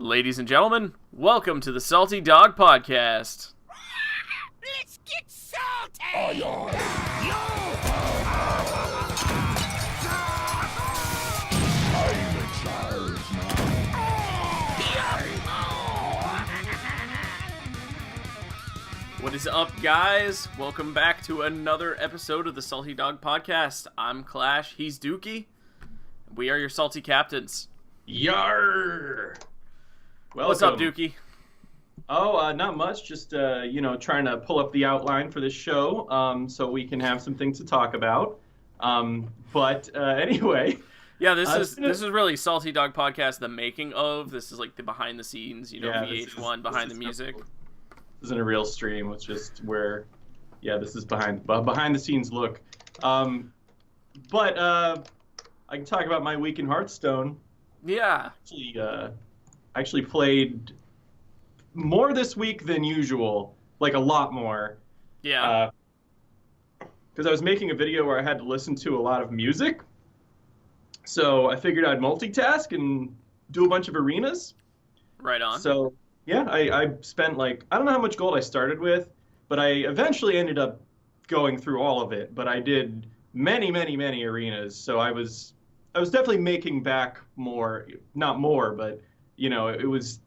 Ladies and gentlemen, welcome to the Salty Dog Podcast. Let's get salty! What is up, guys? Welcome back to another episode of the Salty Dog Podcast. I'm Clash, he's Dookie. We are your salty captains. Yarr! Welcome. What's up, Dookie? Oh, not much. Just, trying to pull up the outline for this show so we can have some things to talk about. Anyway. Yeah, this is really Salty Dog Podcast, the making of. This is like the behind the scenes, VH1 behind the music. This isn't a real stream. It's just where, this is behind the scenes look. I can talk about my week in Hearthstone. Yeah. Actually played more this week than usual, like a lot more. Yeah. Because I was making a video where I had to listen to a lot of music. So I figured I'd multitask and do a bunch of arenas. Right on. So, yeah, I spent I don't know how much gold I started with, but I eventually ended up going through all of it. But I did many, many, many arenas. So I was definitely making back more, not more, but it was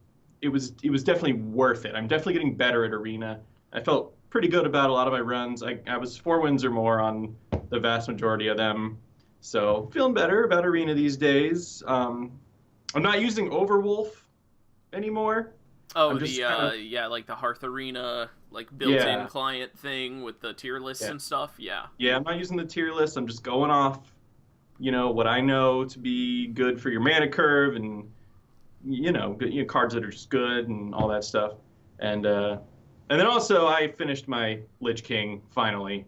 definitely worth it. I'm definitely getting better at arena. I felt pretty good about a lot of my runs. I was 4 wins or more on the vast majority of them. So feeling better about arena these days. I'm not using Overwolf anymore. Oh, like the Hearth Arena, like built-in client thing with the tier lists and stuff. Yeah. Yeah, I'm not using the tier list. I'm just going off, what I know to be good for your mana curve and cards that are just good and all that stuff. And then also I finished my Lich King finally.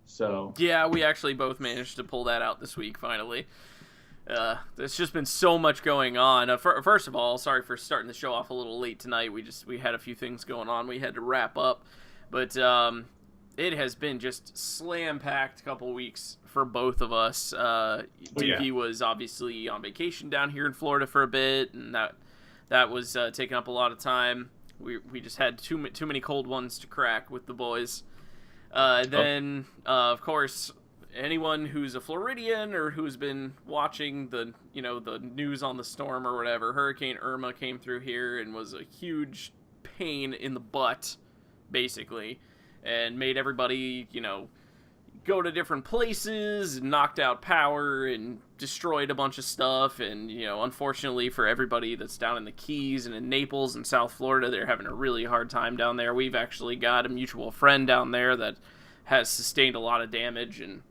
So yeah, we actually both managed to pull that out this week finally. There's just been so much going on. First of all, sorry for starting the show off a little late tonight. We had a few things going on. We had to wrap up, but it has been just slam-packed couple weeks for both of us. DP was obviously on vacation down here in Florida for a bit, and that was taking up a lot of time. We just had too many cold ones to crack with the boys. Of course, anyone who's a Floridian or who's been watching the news on the storm or whatever, Hurricane Irma came through here and was a huge pain in the butt, basically, and made everybody, go to different places, and knocked out power and destroyed a bunch of stuff. And, unfortunately for everybody that's down in the Keys and in Naples and South Florida, they're having a really hard time down there. We've actually got a mutual friend down there that has sustained a lot of damage, and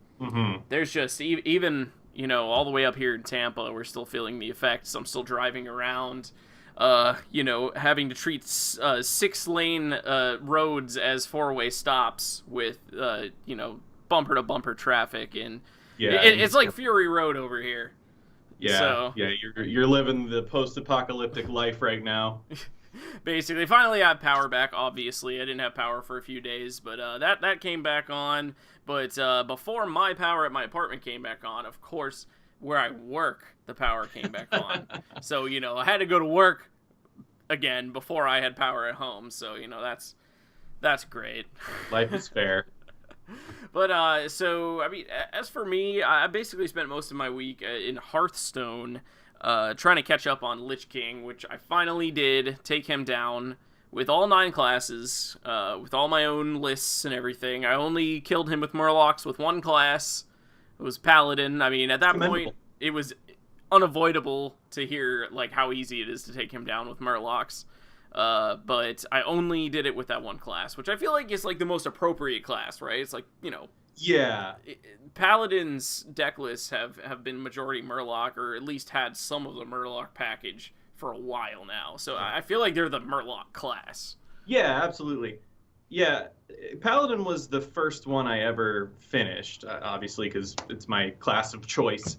there's just, even, all the way up here in Tampa, we're still feeling the effects. I'm still driving around, having to treat 6-lane roads as 4-way stops with, bumper-to-bumper traffic, and it's like Fury Road over here. Yeah, so, you're living the post-apocalyptic life right now. Basically, finally I have power back, obviously. I didn't have power for a few days, but that came back on. But before my power at my apartment came back on, of course, where I work, the power came back on. So, I had to go to work again before I had power at home. So, that's great. Life is fair. But, as for me, I basically spent most of my week in Hearthstone, trying to catch up on Lich King, which I finally did take him down with all 9 classes, with all my own lists and everything. I only killed him with Murlocs with 1 class. It was Paladin. I mean, at that point, it was unavoidable to hear, how easy it is to take him down with Murlocs. But I only did it with that 1 class, which I feel like is, the most appropriate class, right? It's Yeah. Paladin's deck lists have been majority Murloc, or at least had some of the Murloc package for a while now. So I feel like they're the Murloc class. Yeah, absolutely. Yeah, Paladin was the first one I ever finished, obviously, because it's my class of choice.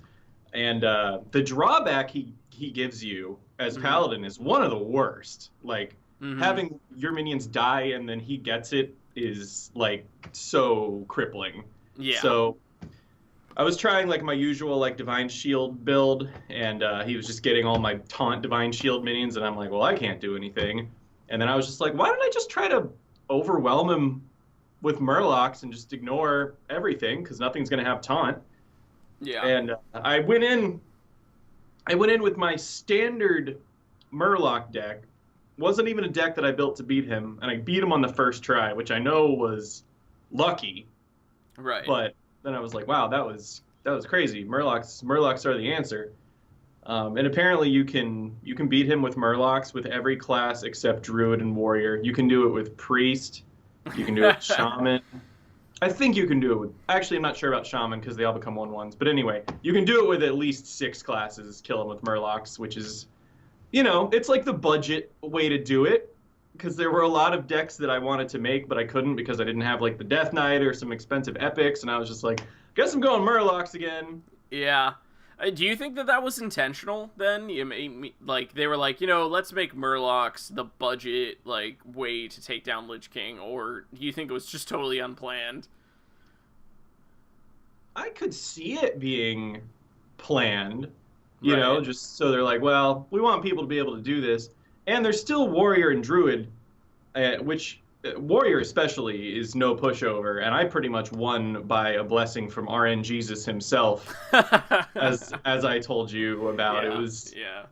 And the drawback he gives you as Paladin is one of the worst. Having your minions die and then he gets it is, so crippling. Yeah. So I was trying like my usual like Divine Shield build, and he was just getting all my taunt Divine Shield minions, and I'm like, well, I can't do anything. And then I was just like, why don't I just try to overwhelm him with Murlocs and just ignore everything because nothing's gonna have taunt. Yeah. And I went in with my standard Murloc deck. Wasn't even a deck that I built to beat him, and I beat him on the first try, which I know was lucky. Right. But then I was like, wow, that was crazy. Murlocs are the answer. And apparently you can beat him with Murlocs with every class except Druid and Warrior. You can do it with Priest. You can do it with Shaman. I think you can do it with... Actually, I'm not sure about Shaman because they all become 1/1s. But anyway, you can do it with at least 6 classes, kill them with Murlocs, which is, it's like the budget way to do it. Because there were a lot of decks that I wanted to make, but I couldn't because I didn't have like the Death Knight or some expensive epics. And I was just like, guess I'm going Murlocs again. Yeah. Do you think that was intentional then? Like they were like, let's make Murlocs the budget like way to take down Lich King, or do you think it was just totally unplanned? I could see it being planned, just so they're like, well, we want people to be able to do this, and there's still Warrior and Druid, which Warrior especially is no pushover, and I pretty much won by a blessing from RN Jesus himself, as I told you about.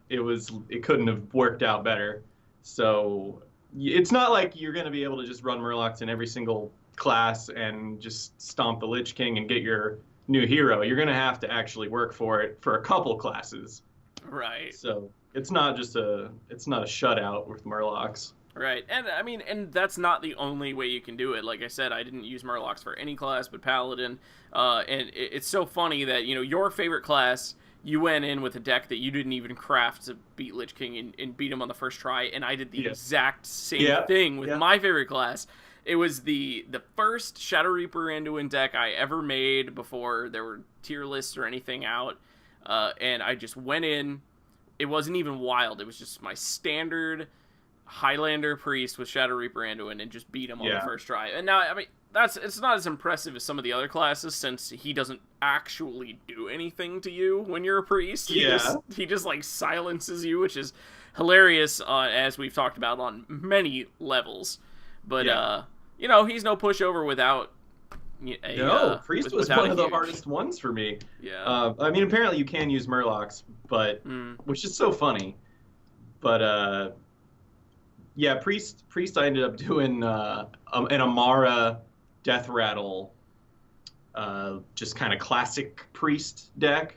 It couldn't have worked out better. So it's not like you're going to be able to just run Murlocs in every single class and just stomp the Lich King and get your new hero. You're going to have to actually work for it for a couple classes. Right. So it's not a shutout with Murlocs. Right, and that's not the only way you can do it. Like I said, I didn't use Murlocs for any class but Paladin, and it's so funny that, your favorite class, you went in with a deck that you didn't even craft to beat Lich King and beat him on the first try, and I did the exact same thing with my favorite class. It was the first Shadow Reaper Anduin deck I ever made before there were tier lists or anything out, and I just went in. It wasn't even wild, it was just my standard Highlander Priest with Shadow Reaper Anduin and just beat him on the first try. And now, it's not as impressive as some of the other classes since he doesn't actually do anything to you when you're a priest. He just like silences you, which is hilarious, as we've talked about on many levels. But he's no pushover without. Priest was one of the hardest ones for me. Yeah. Apparently you can use Murlocs, but which is so funny. But Priest I ended up doing an Amara Death Rattle, just kind of classic Priest deck,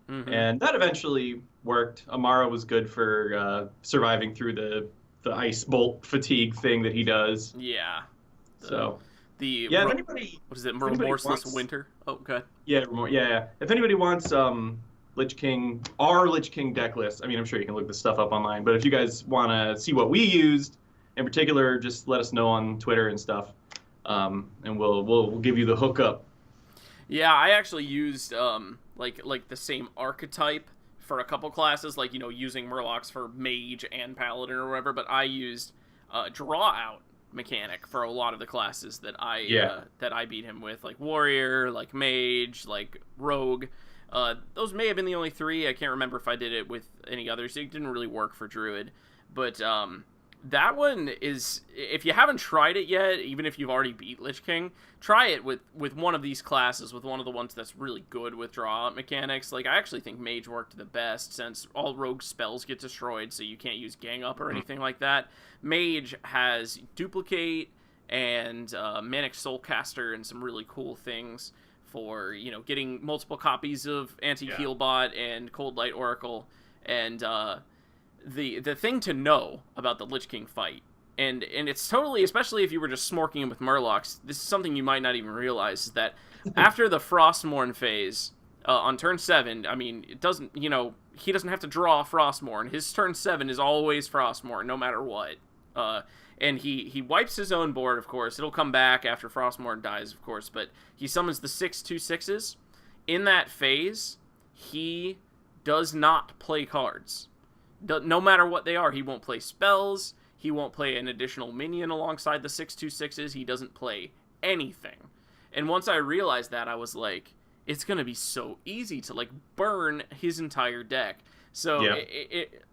and that eventually worked. Amara was good for surviving through the ice bolt fatigue thing that he does. Yeah. If anybody, what is it? Remorseless Winter. Oh, good. Yeah. If anybody wants our Lich King deck list, I'm sure you can look this stuff up online, but if you guys want to see what we used in particular, just let us know on Twitter and stuff, and we'll give you the hookup. Yeah, I actually used like the same archetype for a couple classes, like using Murlocs for Mage and Paladin or whatever, but I used draw out mechanic for a lot of the classes that I beat him with, like Warrior, like Mage, like Rogue. Those may have been the only 3. I can't remember if I did it with any others. It didn't really work for Druid. But that one is, if you haven't tried it yet, even if you've already beat Lich King, try it with one of these classes, with one of the ones that's really good with draw-out mechanics. Like, I actually think Mage worked the best, since all rogue spells get destroyed, so you can't use Gang Up or anything like that. Mage has Duplicate and Manic Soulcaster and some really cool things for, getting multiple copies of Anti-Healbot and Cold Light Oracle. And the thing to know about the Lich King fight, and it's totally, especially if you were just smorking him with Murlocs, this is something you might not even realize, is that after the Frostmourne phase, on turn 7, it doesn't, he doesn't have to draw Frostmourne. His turn 7 is always Frostmourne, no matter what. And he wipes his own board, of course. It'll come back after Frostmourne dies, of course, but he summons the 6/2/6s. In that phase, he does not play cards. No matter what they are, he won't play spells, he won't play an additional minion alongside the 6/2/6s, he doesn't play anything. And once I realized that, I was like, it's going to be so easy to, like, burn his entire deck. So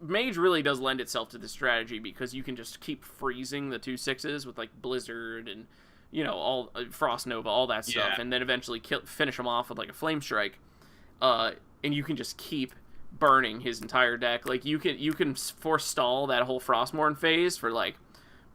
Mage really does lend itself to this strategy because you can just keep freezing the 2/6s with, like, Blizzard and, you know, all Frost Nova, all that stuff, and then eventually finish him off with, like, a Flame Strike. And you can just keep burning his entire deck. Like, you can forestall that whole Frostmourne phase for, like,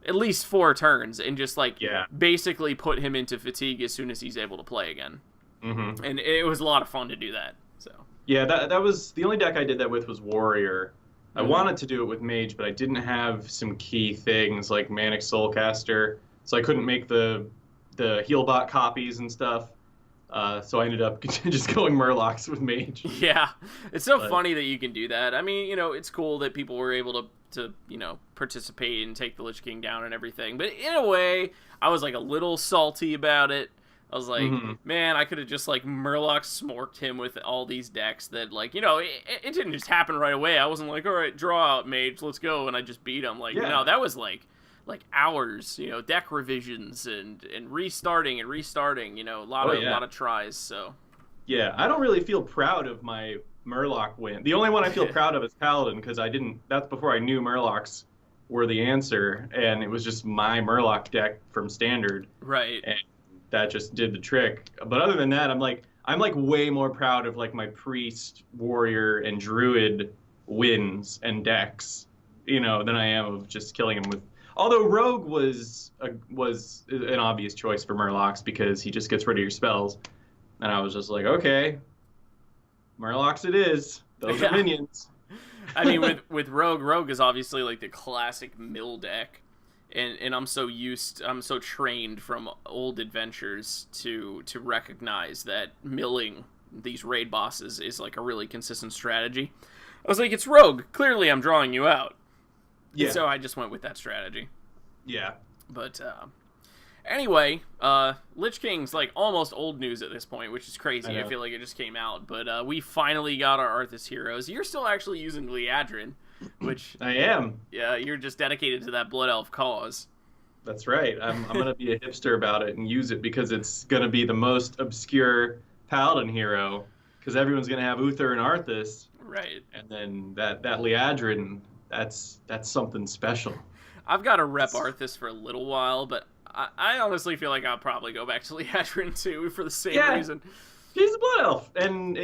at least 4 turns and just, like, basically put him into fatigue as soon as he's able to play again. Mm-hmm. And it was a lot of fun to do that. So yeah, that was the only deck I did that with was Warrior. I wanted to do it with Mage, but I didn't have some key things like Manic Soulcaster, so I couldn't make the Healbot copies and stuff. So I ended up just going Murlocs with Mage. Yeah, it's so funny that you can do that. I mean, you know, it's cool that people were able to you know, participate and take the Lich King down and everything. But in a way, I was, like, a little salty about it. I was like, man, I could have just, like, Murloc smorked him with all these decks that, like, you know, it didn't just happen right away. I wasn't like, all right, draw out, Mage, let's go, and I just beat him. Like, no, that was, like hours, you know, deck revisions and restarting, you know, a lot of tries, so. Yeah, I don't really feel proud of my Murloc win. The only one I feel proud of is Paladin, because that's before I knew Murlocs were the answer, and it was just my Murloc deck from Standard. Right. And that just did the trick. But other than that, I'm way more proud of, like, my Priest, Warrior, and Druid wins and decks, you know, than I am of just killing him with. Although Rogue was an obvious choice for Murlocs because he just gets rid of your spells, and I was just like, okay, Murlocs it is. Those are minions. I mean, with Rogue is obviously, like, the classic mill deck, and I'm so trained from old adventures to recognize that milling these raid bosses is, like, a really consistent strategy. I was like, it's Rogue. Clearly, I'm drawing you out. Yeah. So I just went with that strategy. Yeah. But anyway, Lich King's, like, almost old news at this point, which is crazy. I feel like it just came out. But we finally got our Arthas heroes. You're still actually using Liadrin, which I am. Yeah, you're just dedicated to that Blood Elf cause. That's right. I'm gonna be a hipster about it and use it because it's gonna be the most obscure Paladin hero. Because everyone's gonna have Uther and Arthas. Right. And then that Liadrin. That's something special. I've got to rep Arthas for a little while, but I honestly feel like I'll probably go back to Liadrin too for the same reason. She's a Blood Elf, and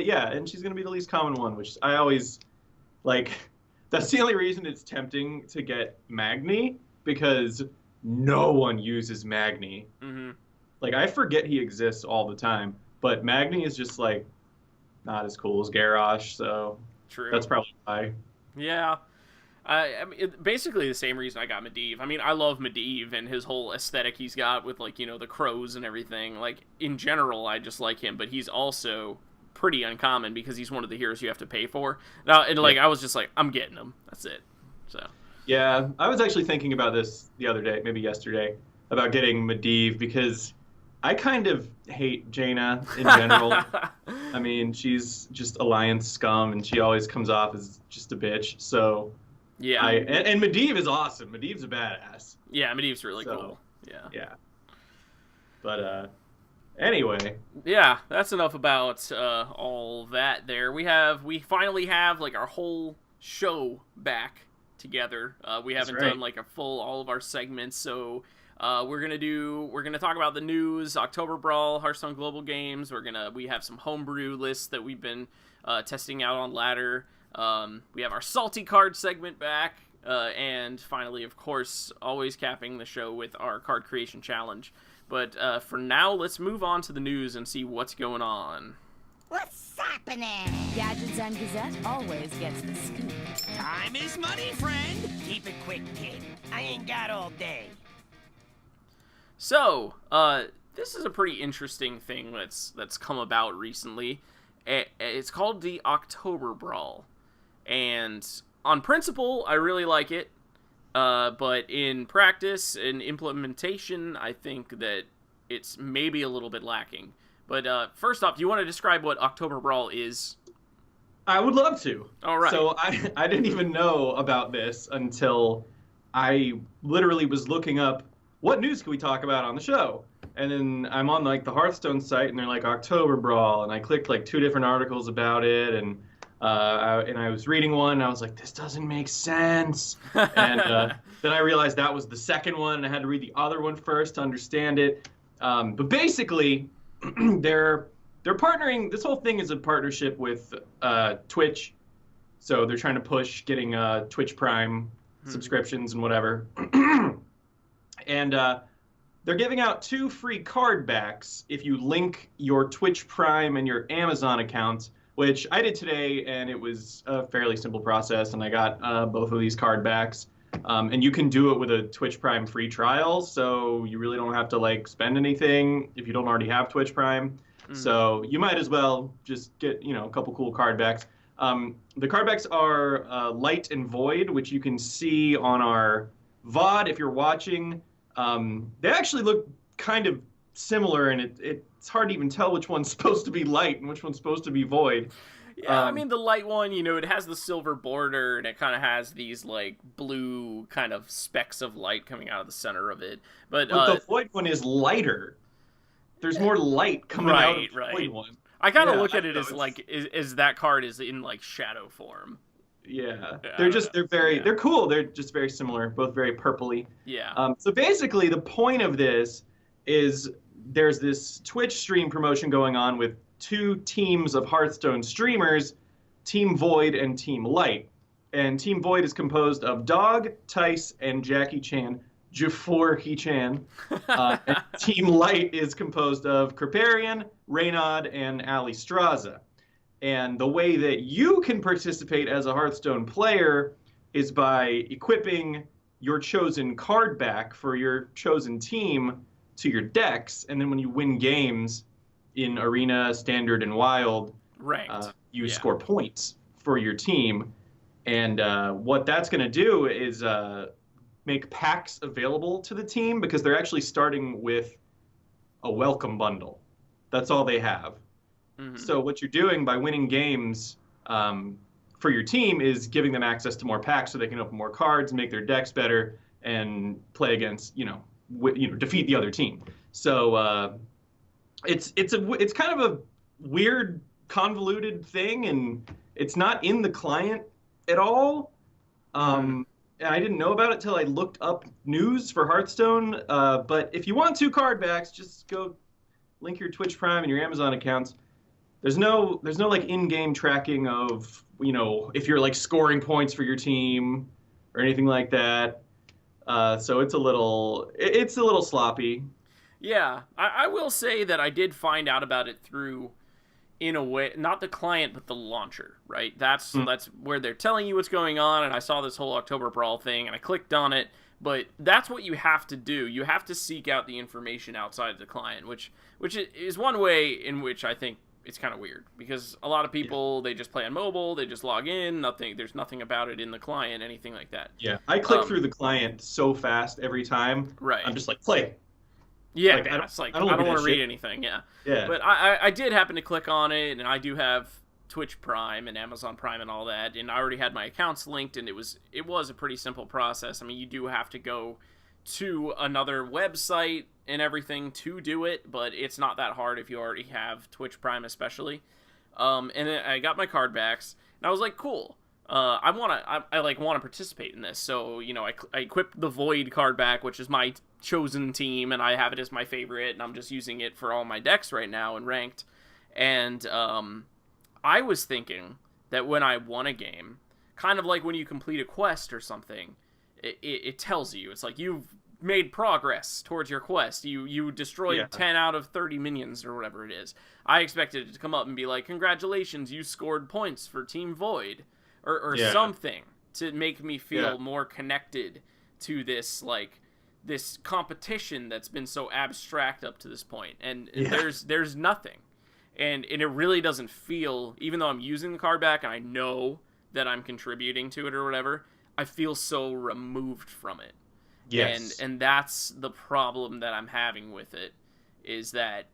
she's gonna be the least common one, which I always like. That's the only reason it's tempting to get Magni, because no one uses Magni. Mm-hmm. Like, I forget he exists all the time, but Magni is just, like, not as cool as Garrosh, so true. That's probably why. Yeah. I mean, basically the same reason I got Medivh. I mean, I love Medivh and his whole aesthetic he's got with, like, you know, the crows and everything. Like, in general, I just like him, but he's also pretty uncommon because he's one of the heroes you have to pay for. Now, and, like, I was just like, I'm getting him. That's it. So. Yeah, I was actually thinking about this the other day, maybe yesterday, about getting Medivh because I kind of hate Jaina in general. I mean, she's just Alliance scum, and she always comes off as just a bitch, so... Yeah, and Medivh is awesome. Medivh's a badass. Yeah, Medivh's really cool. Yeah. But anyway. Yeah, that's enough about all that. There, we finally have, like, our whole show back together. We haven't done, like, all of our segments, so we're gonna talk about the news, Oktoberbrawl, Hearthstone Global Games. We have some homebrew lists that we've been testing out on Ladder. We have our salty card segment back, and finally, of course, always capping the show with our card creation challenge. But for now, let's move on to the news and see what's going on. What's happening? Gadgets and Gazette always gets the scoop. Time is money, friend. Keep it quick, kid. I ain't got all day. So, this is a pretty interesting thing that's come about recently. It's called the Oktoberbrawl. And on principle, I really like it, but in practice and implementation, I think that it's maybe a little bit lacking. But first off, do you want to describe what Oktoberbrawl is? I would love to. All right. So I didn't even know about this until I literally was looking up what news can we talk about on the show? And then I'm on like the Hearthstone site, and they're like Oktoberbrawl, and I clicked like 2 different articles about it, and I was reading one, and I was like, this doesn't make sense. And then I realized that was the second one, and I had to read the other one first to understand it. But basically, they're partnering. This whole thing is a partnership with Twitch, so they're trying to push getting Twitch Prime subscriptions and whatever. And they're giving out 2 free card backs if you link your Twitch Prime and your Amazon accounts, which I did today, and it was a fairly simple process, and I got both of these card backs. And you can do it with a Twitch Prime free trial, so you really don't have to like spend anything if you don't already have Twitch Prime. So you might as well just get, a couple cool card backs. The card backs are Light and Void, which you can see on our VOD if you're watching. They actually look kind of similar, and it's hard to even tell which one's supposed to be light and which one's supposed to be void. Yeah, I mean, the light one, it has the silver border, and it kind of has these, like, blue kind of specks of light coming out of the center of it. But the void one is lighter. There's more light coming out of the void one. I kind of look at it as, like, is that card is in, like, shadow form. Yeah, they're cool. They're just very similar, both very purpley. Yeah. So basically, the point of this is there's this Twitch stream promotion going on with 2 teams of Hearthstone streamers, Team Void and Team Light. And Team Void is composed of Dog, Tice, and Jackie Chan, Chan. And Team Light is composed of Kriparian, Reynad, and Ali Straza. And the way that you can participate as a Hearthstone player is by equipping your chosen card back for your chosen team to your decks, and then when you win games in Arena, Standard, and Wild, you score points for your team. And what that's going to do is make packs available to the team, because they're actually starting with a welcome bundle. That's all they have. So what you're doing by winning games for your team is giving them access to more packs so they can open more cards, make their decks better, and play against, defeat the other team. So it's kind of a weird, convoluted thing, and it's not in the client at all. And I didn't know about it till I looked up news for Hearthstone. But if you want 2 card backs, just go link your Twitch Prime and your Amazon accounts. There's no like in-game tracking of, if you're like scoring points for your team or anything like that. So it's a little sloppy. Yeah, I will say that I did find out about it through, in a way, not the client, but the launcher, right? That's where they're telling you what's going on, and I saw this whole Oktoberbrawl thing, and I clicked on it, but that's what you have to do. You have to seek out the information outside the client, which is one way in which I think it's kind of weird, because a lot of people, they just play on mobile, they just log in, there's nothing about it in the client, anything like that. Yeah, I click through the client so fast every time. Right. I'm just like, play. Yeah, I don't want to read anything, yeah. But I did happen to click on it, and I do have Twitch Prime and Amazon Prime and all that, and I already had my accounts linked, and it was a pretty simple process. I mean, you do have to go to another website and everything to do it, but it's not that hard if you already have Twitch Prime, especially. And then I got my card backs, and I was like, cool. I want to participate in this. So, I equipped the Void card back, which is my chosen team, and I have it as my favorite, and I'm just using it for all my decks right now in ranked. And I was thinking that when I won a game, kind of like when you complete a quest or something, it tells you. It's like you've made progress towards your quest. You destroyed 10 out of 30 minions or whatever it is. I expected it to come up and be like, congratulations, you scored points for Team Void. Or something to make me feel more connected to this, like, this competition that's been so abstract up to this point. And there's nothing. And it really doesn't feel, even though I'm using the card back and I know that I'm contributing to it or whatever, I feel so removed from it. Yes. And that's the problem that I'm having with it, is that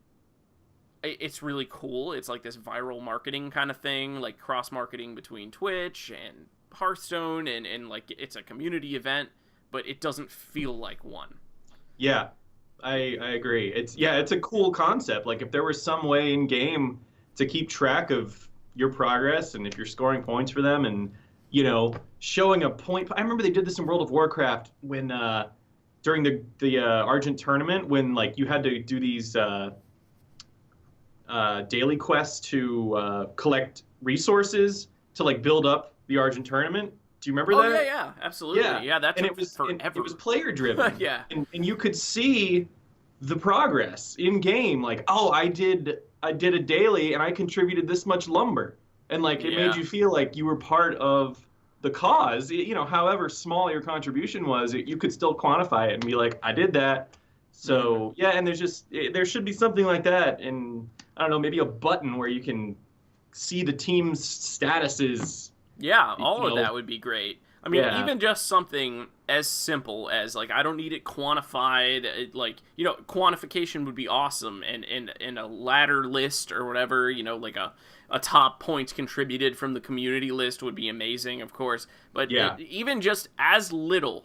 it's really cool. It's like this viral marketing kind of thing, like cross-marketing between Twitch and Hearthstone, and like it's a community event, but it doesn't feel like one. Yeah, I agree. It's a cool concept. Like if there was some way in game to keep track of your progress and if you're scoring points for them and showing a point. I remember they did this in World of Warcraft when during the Argent tournament when like you had to do these daily quests to collect resources to like build up the Argent tournament. Do you remember that? Yeah, absolutely. Yeah, that took forever. It was player driven. Yeah. And you could see the progress in game. Like, oh, I did a daily and I contributed this much lumber. And like it made you feel like you were part of the cause. However small your contribution was, you could still quantify it and be like, I did that. So and there should be something like that, and I don't know, maybe a button where you can see the team's statuses. Yeah, all of that would be great. I mean, even just something as simple as, like, I don't need it quantified. Quantification would be awesome, and a ladder list or whatever, like a top points contributed from the community list would be amazing, of course. But even just as little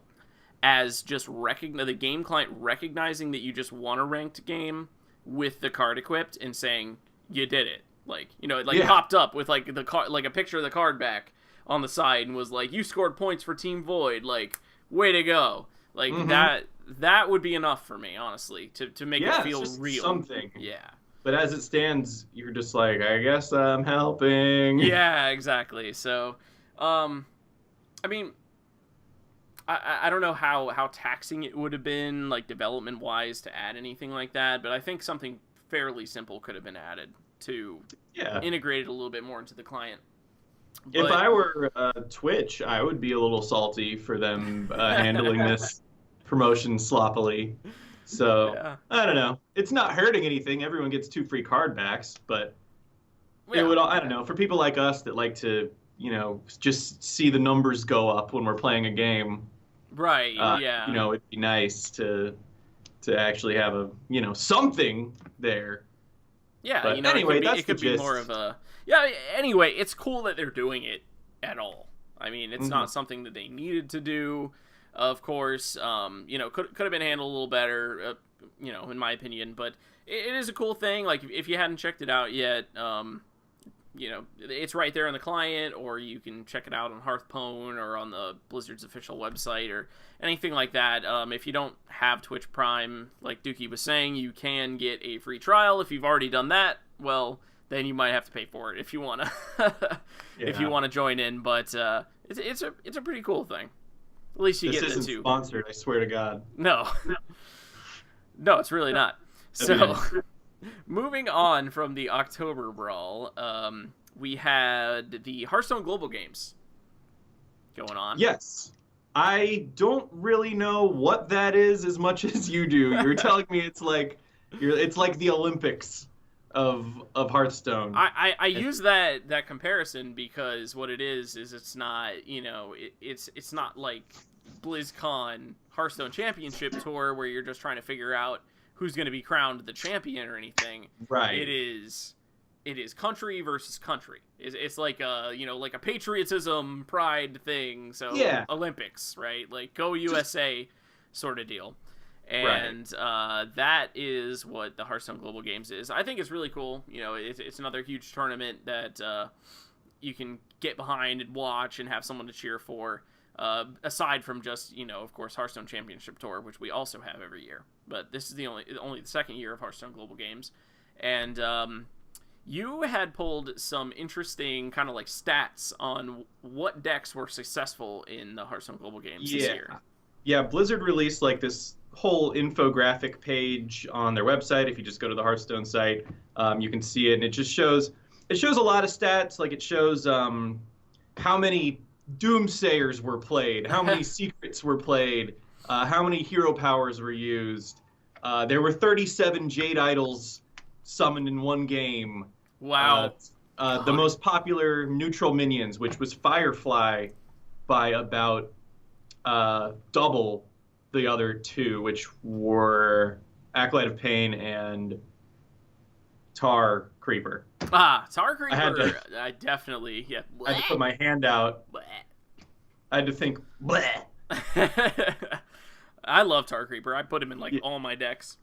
as just the game client recognizing that you just won a ranked game with the card equipped and saying, you did it. Like, it popped up with, like, the card, like a picture of the card back on the side and was like, you scored points for Team Void, like, way to go. Like, that would be enough for me, honestly, to make it feel real. Something. Yeah. But as it stands, you're just like, I guess I'm helping. Yeah, exactly. So, I mean, I don't know how taxing it would have been, like, development-wise to add anything like that, but I think something fairly simple could have been added to integrate it a little bit more into the client. If I were Twitch, I would be a little salty for them handling this promotion sloppily. So, I don't know. It's not hurting anything. Everyone gets 2 free card backs, but it would, I don't know, for people like us that like to, just see the numbers go up when we're playing a game. Right, it'd be nice to actually have a, something there. Yeah, but anyway, it could be more of a... Yeah, anyway, it's cool that they're doing it at all. I mean, it's not something that they needed to do, of course. Could have been handled a little better, in my opinion. But it is a cool thing. Like, if you hadn't checked it out yet, it's right there on the client, or you can check it out on Hearthstone or on the Blizzard's official website or anything like that. If you don't have Twitch Prime, like Dookie was saying, you can get a free trial. If you've already done that, well, then you might have to pay for it if you want to if you want to join in. But it's a pretty cool thing. At least you get it too. This isn't sponsored, I swear to God. No, it's really not. So, moving on from the Oktoberbrawl, we had the Hearthstone Global Games going on. Yes. I don't really know what that is as much as you do. You're telling me it's like the Olympics of Hearthstone. I use that comparison because what it is it's not, it's not like BlizzCon Hearthstone Championship Tour where you're just trying to figure out who's going to be crowned the champion or anything. Right. It is country versus country. It's like a, like a patriotism pride thing. So Olympics, right? Like go USA sort of deal. And that is what the Hearthstone Global Games is. I think it's really cool. It's another huge tournament that you can get behind and watch and have someone to cheer for. Aside from just, of course, Hearthstone Championship Tour, which we also have every year. But this is only the second year of Hearthstone Global Games. And you had pulled some interesting kind of like stats on what decks were successful in the Hearthstone Global Games this year. Yeah, Blizzard released like this whole infographic page on their website. If you just go to the Hearthstone site, you can see it, and it just shows a lot of stats. Like it shows how many Doomsayers were played, how many secrets were played, how many hero powers were used. There were 37 Jade Idols summoned in one game. Wow. The most popular neutral minions, which was Firefly, by about double the other two, which were Acolyte of Pain and Tar Creeper. Tar Creeper. I definitely, I had to put my hand out. I had to think. I love Tar Creeper. I put him in like Yeah. all my decks.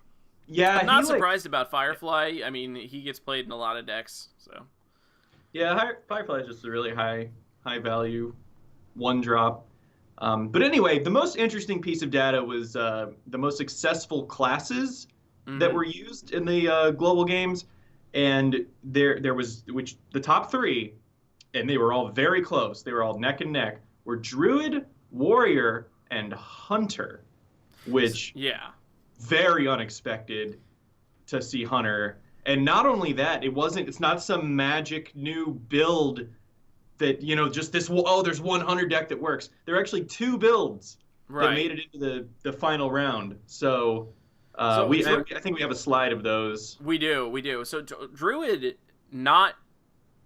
Yeah, I'm not he, like, surprised about Firefly. I mean, he gets played in a lot of decks. So yeah, Firefly is just a really high value one drop. But anyway, the most interesting piece of data was the most successful classes that were used in the global games, and there was the top three, and they were all very close. They were all neck and neck. Were Druid, Warrior, and Hunter, which yeah. very unexpected to see Hunter. And not only that, it's not some magic new build that, just this, there's one Hunter deck that works. There are actually two builds that made it into the final round. So, I think we have a slide of those. We do. So Druid, not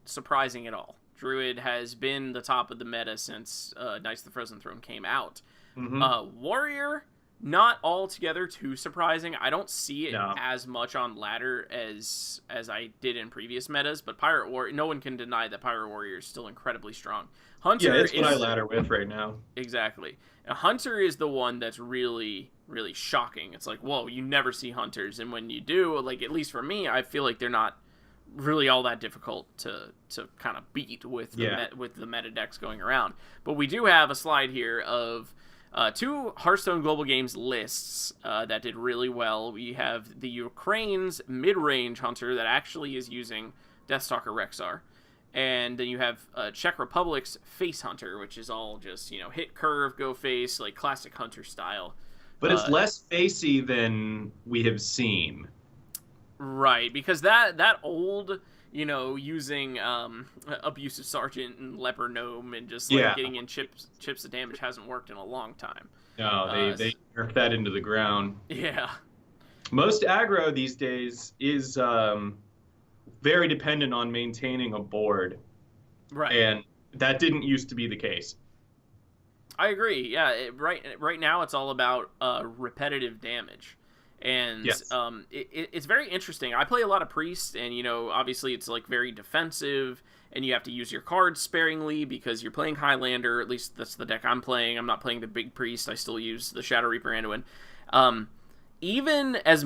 surprising at all. Druid has been the top of the meta since Knights of the Frozen Throne came out. Warrior, not altogether too surprising. I don't see it as much on ladder as I did in previous metas, but Pirate Warrior, no one can deny that Pirate Warrior is still incredibly strong. Hunter it's what I ladder with right now. Exactly. Hunter is the one that's really, really shocking. It's like, whoa, you never see Hunters, and when you do, like, at least for me, I feel like they're not really all that difficult to kind of beat with the meta decks going around. But we do have a slide here of two Hearthstone Global Games lists that did really well. We have the Ukraine's mid-range Hunter that actually is using Deathstalker Rexar. And then you have Czech Republic's Face Hunter, which is all just, hit curve, go face, like classic Hunter style. But it's less facey than we have seen. Right, because that old, using Abusive Sergeant and Leper Gnome and just getting in chips of damage hasn't worked in a long time. No, they nerfed that into the ground. Yeah. Most aggro these days is very dependent on maintaining a board. Right. And that didn't used to be the case. I agree. Yeah, right now it's all about repetitive damage. And it's very interesting. I play a lot of Priest, and, obviously it's, like, very defensive, and you have to use your cards sparingly because you're playing Highlander. At least that's the deck I'm playing. I'm not playing the big Priest. I still use the Shadow Reaper Anduin. Even as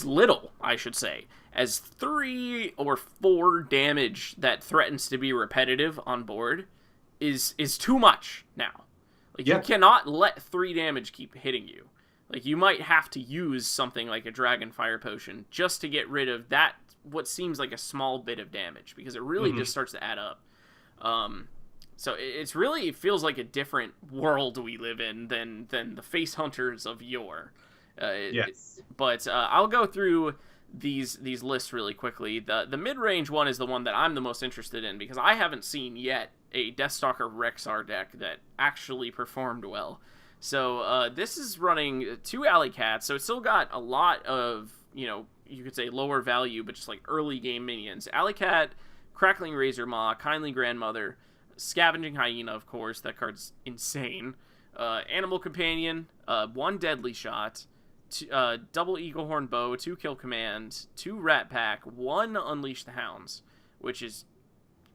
little, I should say, as 3 or 4 damage that threatens to be repetitive on board is too much now. Like, you cannot let 3 damage keep hitting you. Like, you might have to use something like a Dragon Fire Potion just to get rid of that, what seems like a small bit of damage, because it really just starts to add up. So it feels like a different world we live in than the Face Hunters of yore. But I'll go through these lists really quickly. The mid-range one is the one that I'm the most interested in, because I haven't seen yet a Deathstalker Rexar deck that actually performed well. So this is running 2 Alley Cats, so it's still got a lot of, you could say lower value, but just like early game minions. Alley Cat, Crackling Razor Maw, Kindly Grandmother, Scavenging Hyena, of course, that card's insane. Animal Companion, 1 Deadly Shot, double Eaglehorn Bow, 2 Kill Command, 2 Rat Pack, 1 Unleash the Hounds, which is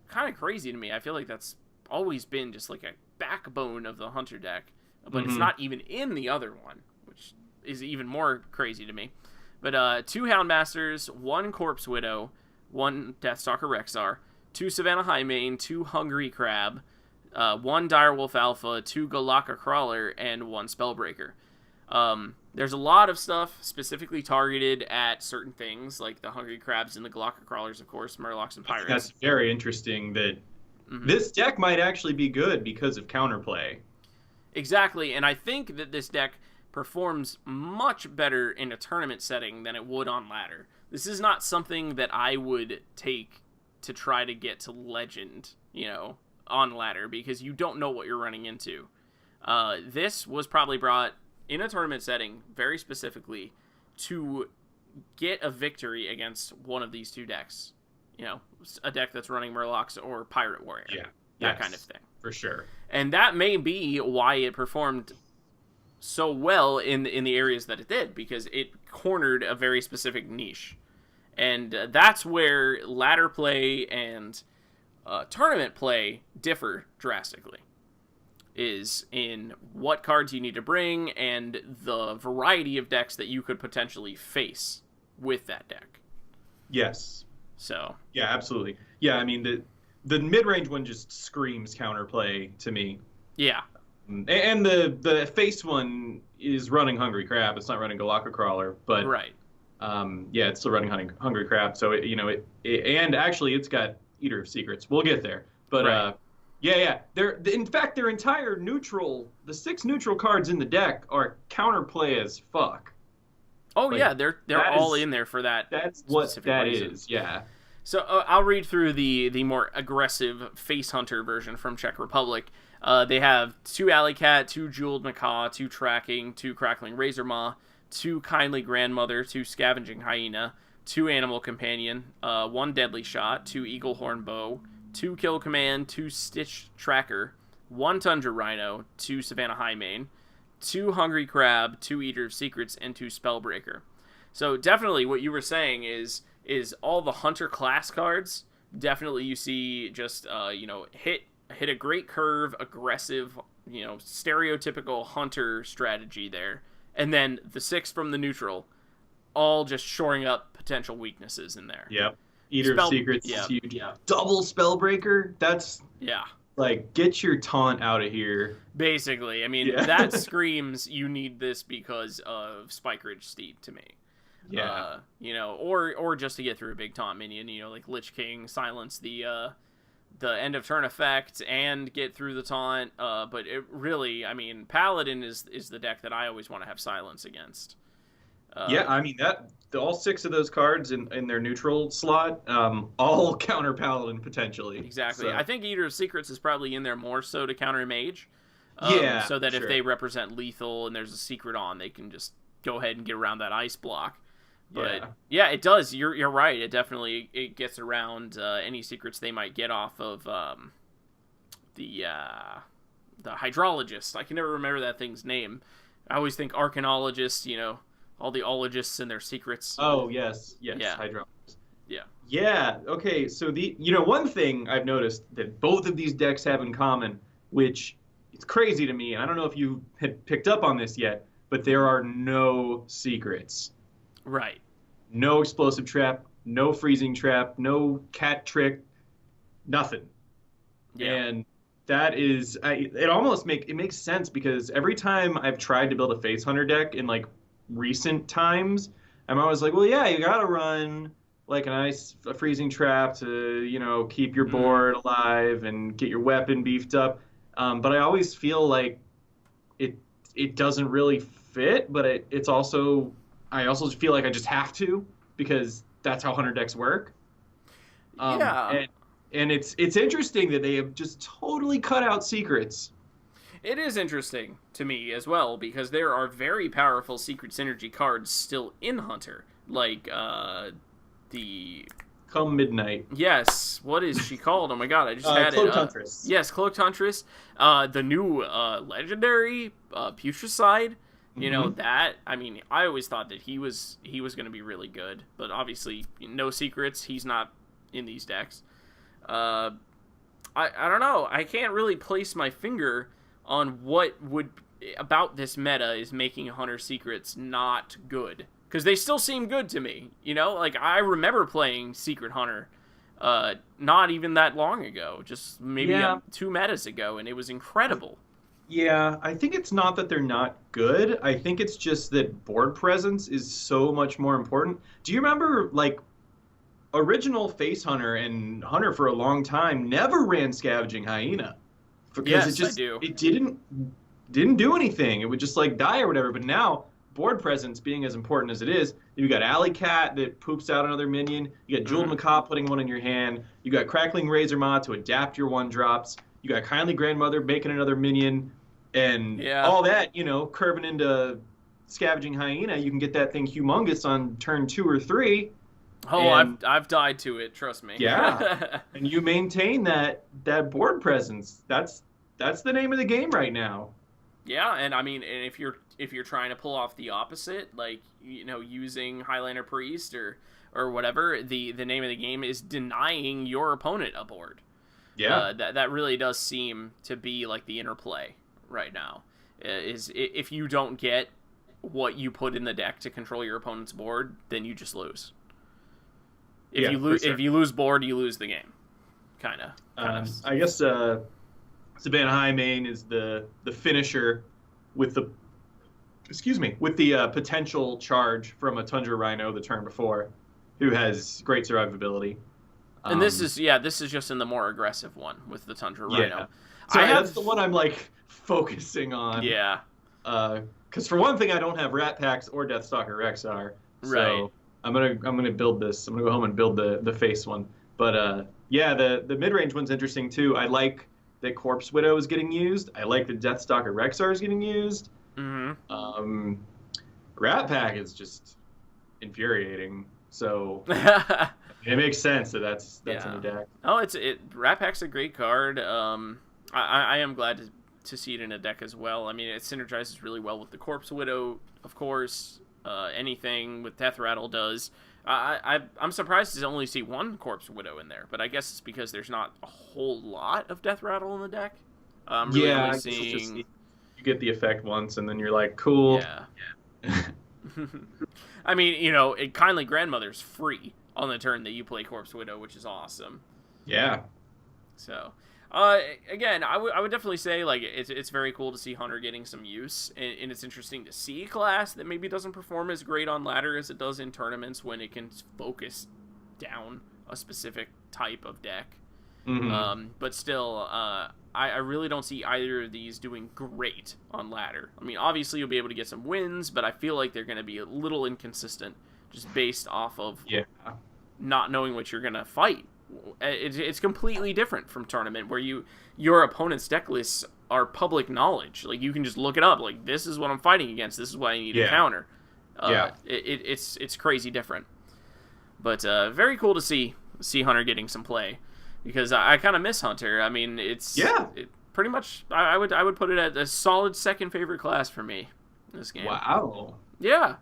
kind of crazy to me. I feel like that's always been just like a backbone of the Hunter deck. But it's not even in the other one, which is even more crazy to me. But 2 Houndmasters, 1 Corpse Widow, 1 Deathstalker Rexar, 2 Savannah Highmane, 2 Hungry Crab, 1 Direwolf Alpha, 2 Golakka Crawler, and 1 Spellbreaker. There's a lot of stuff specifically targeted at certain things, like the Hungry Crabs and the Golakka Crawlers, of course, Murlocs and Pirates. That's very interesting that this deck might actually be good because of counterplay. Exactly, and I think that this deck performs much better in a tournament setting than it would on ladder. This is not something that I would take to try to get to Legend, on ladder, because you don't know what you're running into. This was probably brought in a tournament setting very specifically to get a victory against one of these 2 decks. A deck that's running Murlocs or Pirate Warrior. Yeah. That kind of thing. For sure. And that may be why it performed so well in the areas that it did, because it cornered a very specific niche. And that's where ladder play and tournament play differ drastically. is in what cards you need to bring and the variety of decks that you could potentially face with that deck. Yes. So. Yeah, absolutely. Yeah, I mean, the mid-range one just screams counterplay to me. Yeah. And the face one is running Hungry Crab. It's not running Galaka Crawler, but right. Yeah, it's still running Hungry Crab. So and actually it's got Eater of Secrets. We'll get there. But right. Yeah. In fact, their entire neutral, the 6 neutral cards in the deck are counterplay as fuck. Oh like, yeah, they're all in there for that. That's what that reason. Is. Yeah. So I'll read through the more aggressive Face Hunter version from Czech Republic. They have 2 Alley Cat, 2 Jeweled Macaw, 2 Tracking, 2 Crackling Razor Maw, 2 Kindly Grandmother, 2 Scavenging Hyena, 2 Animal Companion, 1 Deadly Shot, 2 Eagle Horn Bow, 2 Kill Command, 2 Stitch Tracker, 1 Tundra Rhino, 2 Savannah Highmane, 2 Hungry Crab, 2 Eater of Secrets, and 2 Spellbreaker. So definitely what you were saying is all the Hunter class cards, definitely you see just, hit a great curve, aggressive, stereotypical Hunter strategy there. And then the 6 from the neutral, all just shoring up potential weaknesses in there. Yep. Eater of Secrets is huge. Yeah. Double Spellbreaker, that's... Yeah. Like, get your taunt out of here. Basically. I mean, that screams you need this because of Spike Ridge Steed to me. Yeah. Or just to get through a big taunt minion, like Lich King, silence the end of turn effect and get through the taunt. But it really, I mean, Paladin is the deck that I always want to have silence against. I mean, all 6 of those cards in their neutral slot, all counter Paladin potentially. Exactly. So. I think Eater of Secrets is probably in there more so to counter Mage. So that if they represent lethal and there's a secret on, they can just go ahead and get around that ice block. But yeah, it does. You're right. It definitely gets around any secrets they might get off of the hydrologist. I can never remember that thing's name. I always think arcanologist. All the ologists and their secrets. Oh yes, yeah. Hydrologist. Yeah. Yeah. Okay. So one thing I've noticed that both of these decks have in common, which it's crazy to me, and I don't know if you had picked up on this yet, but there are no secrets. Right. No explosive trap, no freezing trap, no cat trick, nothing. Yeah. And that is, it almost makes sense because every time I've tried to build a Face Hunter deck in like recent times, I'm always like, well, yeah, you gotta run like a freezing trap to, keep your board alive and get your weapon beefed up. But I always feel like it doesn't really fit, but I also feel like I just have to because that's how Hunter decks work. And it's interesting that they have just totally cut out secrets. It is interesting to me as well because there are very powerful secret synergy cards still in Hunter, like the Come Midnight. Yes, what is she called? Oh my god, I just had Cloaked it. Huntress. Yes, Cloaked Huntress. The new legendary Putricide. That. I mean, I always thought that he was going to be really good, but obviously no secrets. He's not in these decks. I don't know. I can't really place my finger on what would about this meta is making Hunter Secrets not good. Because they still seem good to me. Like I remember playing Secret Hunter not even that long ago. Just maybe 2 metas ago, and it was incredible. Yeah, I think it's not that they're not good. I think it's just that board presence is so much more important. Do you remember, like, original Face Hunter and Hunter for a long time never ran Scavenging Hyena? Because I do. It didn't do anything. It would just, like, die or whatever. But now, board presence being as important as it is, you got Alley Cat that poops out another minion. You got Jeweled Macaw putting one in your hand. You got Crackling Razor Maw to adapt your 1-drops. You got Kindly Grandmother making another minion. And all that, curving into Scavenging Hyena, you can get that thing humongous on turn 2 or 3. Oh, I've died to it, trust me. Yeah. And you maintain that board presence. That's the name of the game right now. Yeah, and I mean, and if you're trying to pull off the opposite, like, using Highlander Priest or whatever, the name of the game is denying your opponent a board. Yeah. That really does seem to be like the interplay right now. Is if you don't get what you put in the deck to control your opponent's board, then you just lose. If you lose board, you lose the game. Kind of. I guess Savannah High Main is the finisher with the potential charge from a Tundra Rhino the turn before, who has great survivability. And this is just in the more aggressive one with the Tundra Rhino. So that's the one I'm like focusing on. Yeah. Because for one thing, I don't have Rat Packs or Deathstalker Rexar. So right. I'm gonna build this. I'm gonna go home and build the face one. But the mid range one's interesting too. I like that Corpse Widow is getting used. I like that Deathstalker Rexar is getting used. Mm-hmm. Rat Pack is just infuriating. So it makes sense that's in the deck. Oh, Rat Pack's a great card. I am glad to see it in a deck as well. I mean, it synergizes really well with the Corpse Widow, of course. Anything with Death Rattle does. I'm surprised to only see one Corpse Widow in there, but I guess it's because there's not a whole lot of Death Rattle in the deck. Really seeing... you get the effect once, and then you're like, cool. Yeah. I mean, Kindly Grandmother's free on the turn that you play Corpse Widow, which is awesome. Yeah. So, again, I would definitely say, like, it's very cool to see Hunter getting some use, and it's interesting to see a class that maybe doesn't perform as great on ladder as it does in tournaments when it can focus down a specific type of deck. Mm-hmm. But still, I really don't see either of these doing great on ladder. I mean, obviously you'll be able to get some wins, but I feel like they're going to be a little inconsistent just based off of not knowing what you're going to fight. It's completely different from tournament where your opponent's deck lists are public knowledge. Like, you can just look it up. Like, this is what I'm fighting against. This is what I need to counter. It's crazy different. But very cool to see Hunter getting some play. Because I kind of miss Hunter. I mean, pretty much. I would put it at a solid second favorite class for me. This game. Wow. Yeah.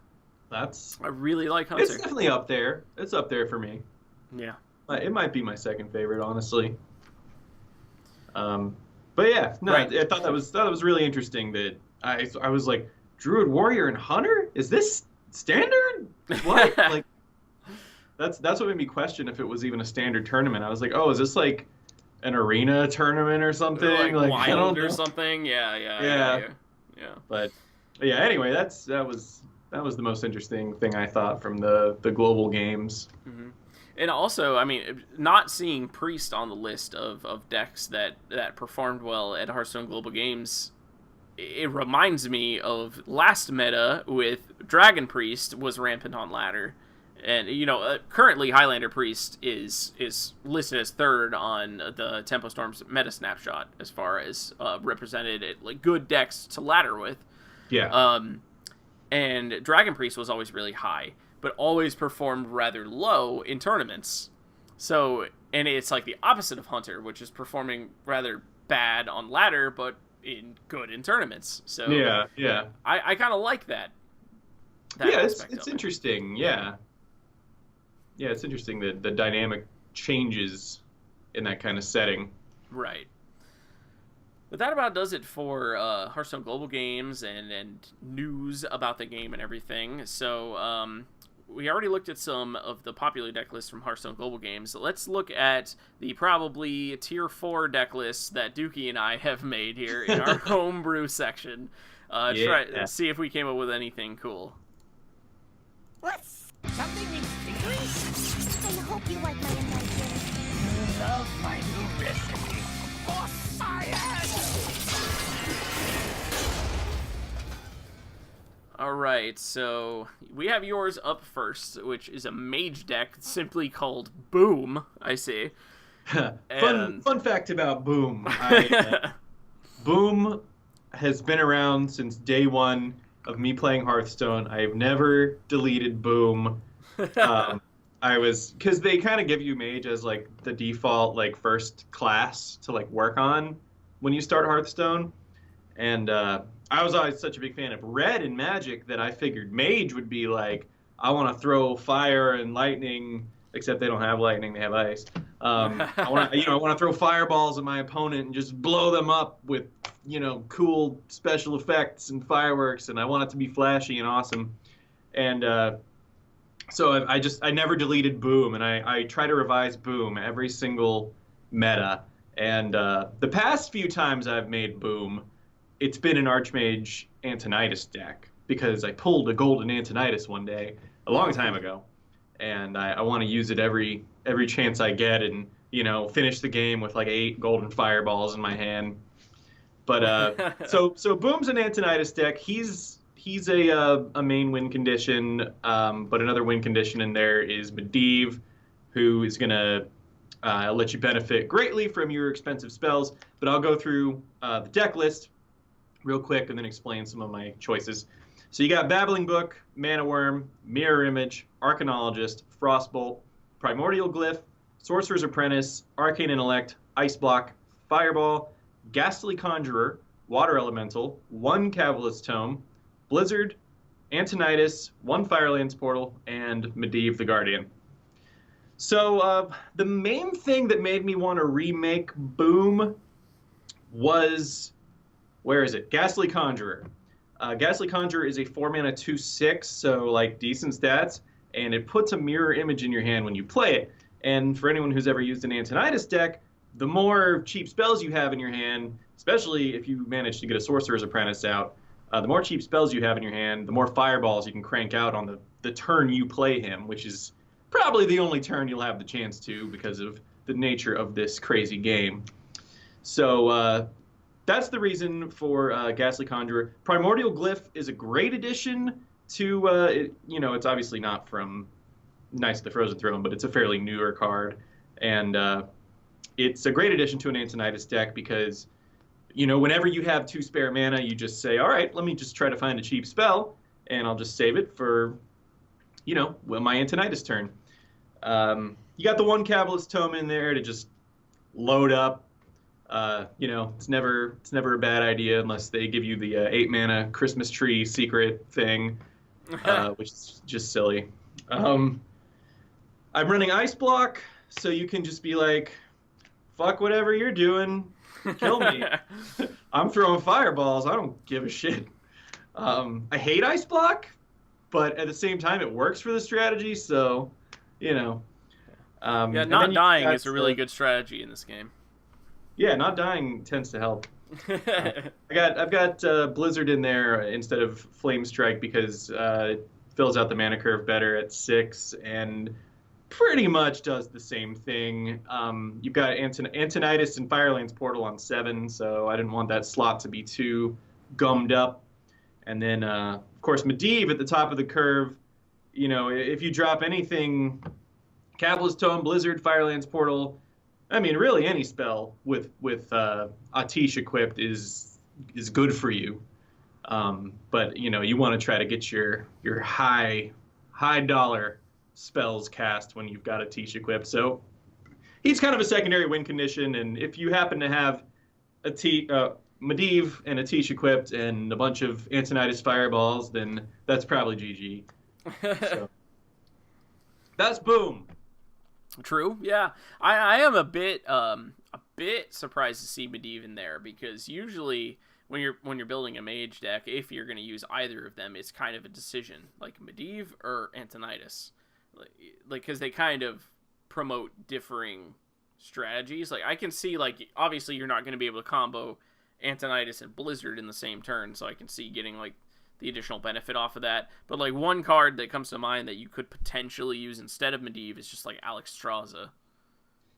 I really like Hunter. It's definitely up there. It's up there for me. Yeah. It might be my second favorite, honestly. But yeah, no, right. I thought that was really interesting. That I was like, Druid Warrior and Hunter? Is this standard? What? Like. That's what made me question if it was even a standard tournament. I was like, oh, is this like an arena tournament or something? Like Wild or something? Yeah. But yeah, anyway, that was the most interesting thing I thought from the global games. Mm-hmm. And also, I mean, not seeing Priest on the list of decks that performed well at Hearthstone Global Games, it reminds me of last meta with Dragon Priest was rampant on ladder. And, currently Highlander Priest is listed as third on the Tempo Storm's meta snapshot as far as represented like good decks to ladder with. Yeah. And Dragon Priest was always really high, but always performed rather low in tournaments. So, and it's like the opposite of Hunter, which is performing rather bad on ladder, but good in tournaments. So yeah. I kind of like that. It's interesting. Yeah. Yeah, it's interesting that the dynamic changes in that kind of setting. Right. But that about does it for Hearthstone Global Games and news about the game and everything. So we already looked at some of the popular deck lists from Hearthstone Global Games. Let's look at the probably Tier 4 deck lists that Dookie and I have made here in our homebrew section. See if we came up with anything cool. What's something extinguished? I hope you like my invention. Love my new recipe for science! Alright, so we have yours up first, which is a Mage deck simply called Boom, I see. Fun fact about Boom. Boom has been around since day one of me playing Hearthstone. I have never deleted Boom. Because they kind of give you Mage as like the default like first class to like work on when you start Hearthstone, and I was always such a big fan of Red and Magic that I figured Mage would be like, I want to throw fire and lightning, except they don't have lightning, they have ice. I want to throw fireballs at my opponent and just blow them up with cool special effects and fireworks, and I want it to be flashy and awesome. And so I never deleted Boom, and I try to revise Boom every single meta. And the past few times I've made Boom, it's been an Archmage Antonidas deck, because I pulled a golden Antonidas one day a long time ago, and I want to use it every chance I get, and finish the game with like 8 golden fireballs in my hand. But so Boom's an Antonidas deck. He's a main win condition, but another win condition in there is Medivh, who is gonna let you benefit greatly from your expensive spells. But I'll go through the deck list real quick and then explain some of my choices. So you got Babbling Book, Mana Worm, Mirror Image, Arcanologist, Frostbolt, Primordial Glyph, Sorcerer's Apprentice, Arcane Intellect, Ice Block, Fireball, Ghastly Conjurer, Water Elemental, 1 Cavalist Tome, Blizzard, Antonidas, 1 Firelands Portal, and Medivh the Guardian. So the main thing that made me want to remake Boom was, where is it? Ghastly Conjurer. Ghastly Conjurer is a 4-mana 2/6, so like decent stats, and it puts a mirror image in your hand when you play it. And for anyone who's ever used an Antonidas deck, the more cheap spells you have in your hand, especially if you manage to get a Sorcerer's Apprentice out, the more cheap spells you have in your hand, the more fireballs you can crank out on the turn you play him, which is probably the only turn you'll have the chance to because of the nature of this crazy game. So that's the reason for Ghastly Conjurer. Primordial Glyph is a great addition to, it's obviously not from Knights of the Frozen Throne, but it's a fairly newer card. And it's a great addition to an Antonidas deck because, whenever you have 2 spare mana, you just say, all right, let me just try to find a cheap spell, and I'll just save it for, my Antonidas turn. You got the 1 Cabalist Tome in there to just load up. It's never a bad idea unless they give you the 8 mana Christmas tree secret thing, which is just silly. I'm running Ice Block, so you can just be like, fuck whatever you're doing, kill me. I'm throwing fireballs, I don't give a shit. I hate Ice Block, but at the same time it works for the strategy, so, not dying is a really good strategy in this game. Yeah, not dying tends to help. I've got Blizzard in there instead of Flame Strike because it fills out the mana curve better at 6 and pretty much does the same thing. You've got Antonidas and Firelands Portal on 7, so I didn't want that slot to be too gummed up. And then, of course, Medivh at the top of the curve. If you drop anything, Cabalist Tome, Blizzard, Firelands Portal, I mean, really any spell with Atish equipped is good for you. But, you want to try to get your high dollar spells cast when you've got Atish equipped. So he's kind of a secondary win condition, and if you happen to have Medivh and Atish equipped and a bunch of Antonidas fireballs, then that's probably GG. So that's Boom. True, yeah. I am a bit surprised to see Medivh in there because usually when you're building a mage deck, if you're going to use either of them, it's kind of a decision, like Medivh or Antonidas, like because they kind of promote differing strategies. Like I can see, like obviously you're not going to be able to combo Antonidas and Blizzard in the same turn, so I can see getting like the additional benefit off of that. But like one card that comes to mind that you could potentially use instead of Medivh is just like Alexstrasza.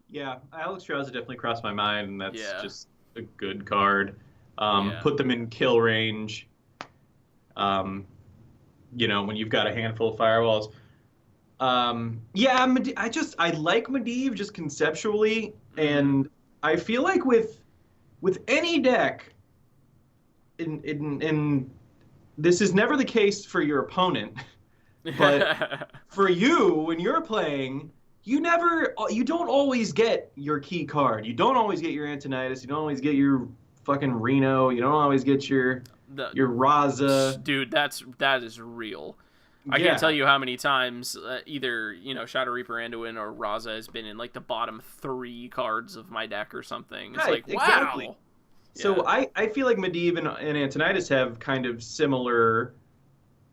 Yeah, Alexstrasza definitely crossed my mind, and that's just a good card. Put them in kill range. When you've got a handful of firewalls. I like Medivh just conceptually, and I feel like with any deck, in this is never the case for your opponent, but for you, when you're playing, you don't always get your key card. You don't always get your Antonidas. You don't always get your fucking Reno. You don't always get your Raza. Dude, that is real. I can't tell you how many times either Shadow Reaper Anduin or Raza has been in like the bottom 3 cards of my deck or something. It's right, like, wow. Exactly. So Yeah. I feel like Medivh and Antonidas have kind of similar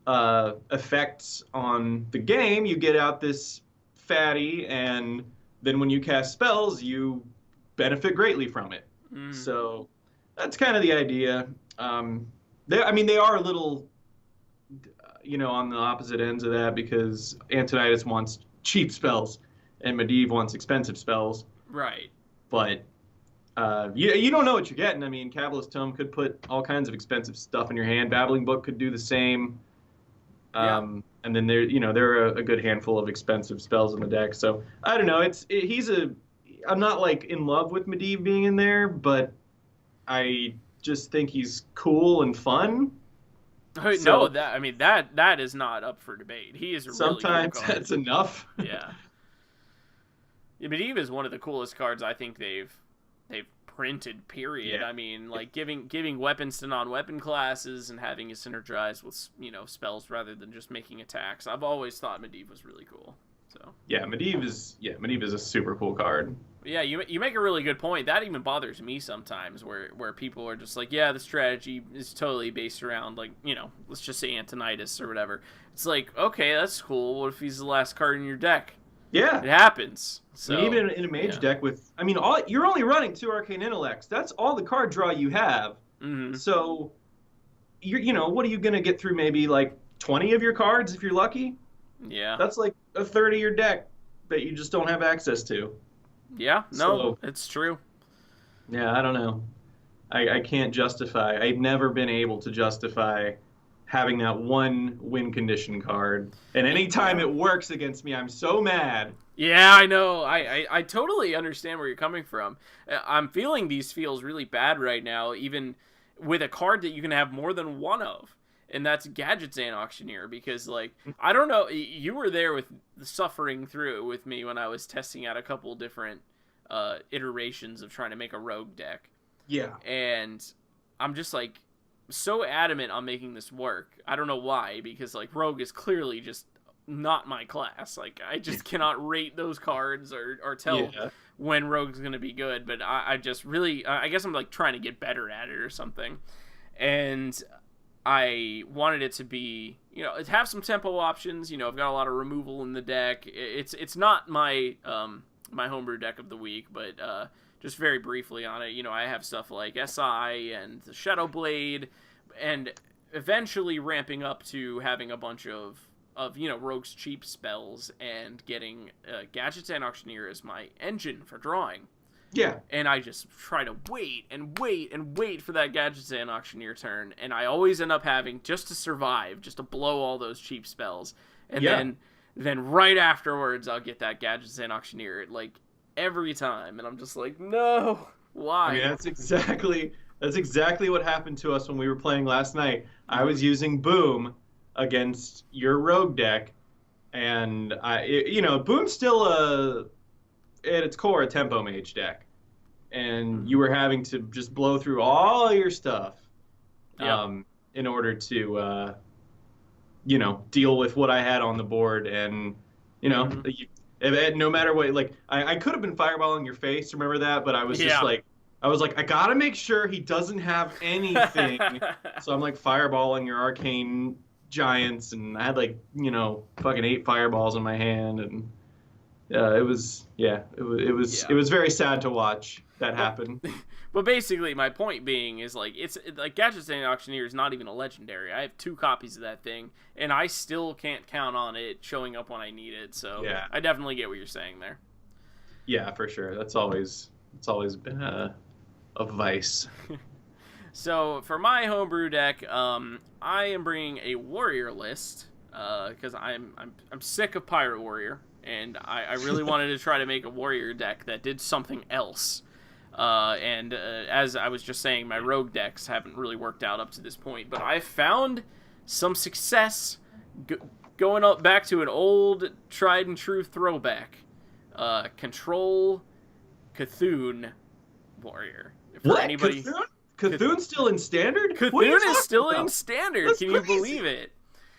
effects on the game. You get out this fatty, and then when you cast spells, you benefit greatly from it. Mm. So that's kind of the idea. I mean, they are a little, on the opposite ends of that because Antonidas wants cheap spells, and Medivh wants expensive spells. Right. But you don't know what you're getting. I mean, Cabalist Tome could put all kinds of expensive stuff in your hand. Babbling Book could do the same. And then there are a good handful of expensive spells in the deck. So I don't know. I'm not like in love with Medivh being in there, but I just think he's cool and fun. No, that is not up for debate. He is a really cool Sometimes card. that's enough. Yeah. Medivh is one of the coolest cards I think they've printed, period. Yeah. I mean, like giving weapons to non-weapon classes and having it synergize with, spells rather than just making attacks. I've always thought Medivh was really cool. So Yeah, Medivh is a super cool card. yeah, you make a really good point. That even bothers me sometimes, where people are just like, yeah, the strategy is totally based around, like, let's just say Antonidas or whatever. It's like, okay, that's cool. What if he's the last card in your deck? Yeah. It happens. So, I mean, even in a Mage deck you're only running 2 Arcane Intellects. That's all the card draw you have. Mm-hmm. So, what are you going to get through? Maybe like 20 of your cards if you're lucky? Yeah. That's like a third of your deck that you just don't have access to. Yeah, no, it's true. Yeah, I don't know. I can't justify. I've never been able to justify having that one win condition card. And anytime it works against me, I'm so mad. Yeah, I know. I totally understand where you're coming from. I'm feeling these feels really bad right now, even with a card that you can have more than one of. And that's Gadgetzan Auctioneer, because, like, I don't know, you were there with suffering through with me when I was testing out a couple different iterations of trying to make a rogue deck. Yeah. And I'm just, like, so adamant on making this work. I don't know why, because, like, rogue is clearly just not my class. Like, I just cannot rate those cards or tell when rogue's going to be good. But I just really, I guess I'm, like, trying to get better at it or something. And I wanted it to be, have some tempo options. I've got a lot of removal in the deck. It's not my my homebrew deck of the week, but just very briefly on it, I have stuff like SI and the Shadow Blade, and eventually ramping up to having a bunch of Rogue's cheap spells and getting Gadgetzan Auctioneer as my engine for drawing. Yeah. And I just try to wait and wait and wait for that Gadgetzan Auctioneer turn, and I always end up having, just to survive, just to blow all those cheap spells. And then right afterwards, I'll get that Gadgetzan Auctioneer, like, every time. And I'm just like, no, why? I mean, that's exactly what happened to us when we were playing last night. I was using Boom against your rogue deck, and Boom's still at its core a tempo mage deck, and you were having to just blow through all your stuff in order to deal with what I had on the board. And no matter what, like, I could have been fireballing your face, remember that, but I was just like, I gotta make sure he doesn't have anything. So I'm like fireballing your arcane giants, and I had like fucking 8 fireballs in my hand, and it was very sad to watch that happen. But basically, my point being is, like, it's like Gadgetzan Auctioneer is not even a legendary. I have 2 copies of that thing, and I still can't count on it showing up when I need it. So I definitely get what you're saying there. Yeah, for sure. It's always been a vice. So for my homebrew deck, I am bringing a warrior list because I'm sick of Pirate Warrior, and I really wanted to try to make a warrior deck that did something else. As I was just saying, my rogue decks haven't really worked out up to this point, but I found some success going up back to an old tried and true throwback. Control Cthulhu Warrior. For anybody, Cthulhu's still in Standard? Cthulhu is still in Standard. Can you believe it?